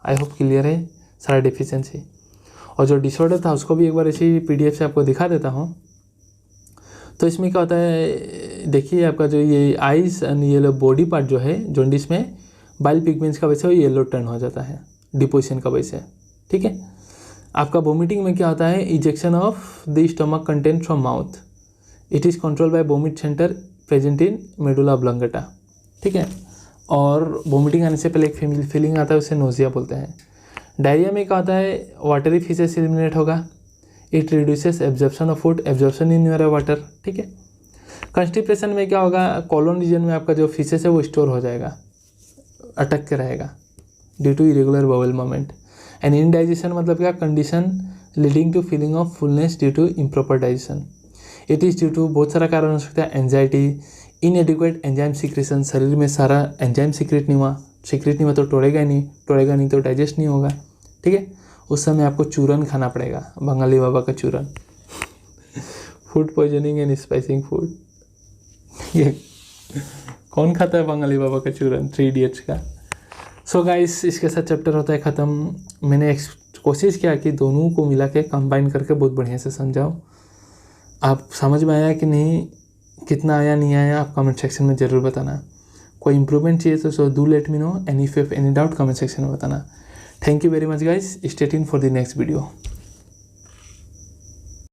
आई होप क्लियर है सारा डिफिशियंसी। और जो डिसऑर्डर था उसको भी एक बार इसी PDF से आपको दिखा देता हूँ। तो इसमें क्या होता है, देखिए आपका जो ये आइज एंड ये बॉडी पार्ट जो है जॉन्डिस में बाइल पिगमेंट्स का वजह से येलो टर्न हो जाता है डिपोजिशन का वजह से, ठीक है। आपका वोमिटिंग में क्या होता है, ejection of the stomach content from mouth, it is control by vomit centre present in medulla oblongata, ठीक है। और वोमिटिंग आने से पहले एक फीलिंग आता है, उसे नोजिया बोलते हैं। डायरिया में क्या होता है, वाटरी फीसेस एलिमिनेट होगा, it reduces absorption of food, absorption in your water, ठीक है। कंस्टिपेशन में क्या होगा, कॉलोन रीजन में आपका जो फीसेस है वो स्टोर हो जाएगा, अटक के रहेगा due to irregular bowel movement. And indigestion मतलब क्या, condition leading to feeling of fullness due to improper digestion. It is due to बहुत सारा कारण हो सकता है, एंजाइटी, इनएडिक्वेट एंजाइम सीक्रेशन, शरीर में सारा एंजाइम सीक्रेट नहीं हुआ तो टोड़ेगा नहीं तो डाइजेस्ट नहीं होगा, ठीक है। उस समय आपको चूरन खाना पड़ेगा, बंगाली बाबा का चूरन। Food poisoning and spicing food, ये कौन खाता है बंगाली बाबा का चूरन, 3 इडियट्स का। सो गाइस, इसके साथ चैप्टर होता है ख़त्म। मैंने कोशिश किया कि दोनों को मिला के कंबाइन करके बहुत बढ़िया से समझाओ। आप समझ में आया कि नहीं, कितना आया नहीं आया, आप कमेंट सेक्शन में ज़रूर बताना। कोई इम्प्रूवमेंट चाहिए तो so do let me know, and if you have any doubt comment section में बताना। Thank you very much guys, stay tuned for the next video.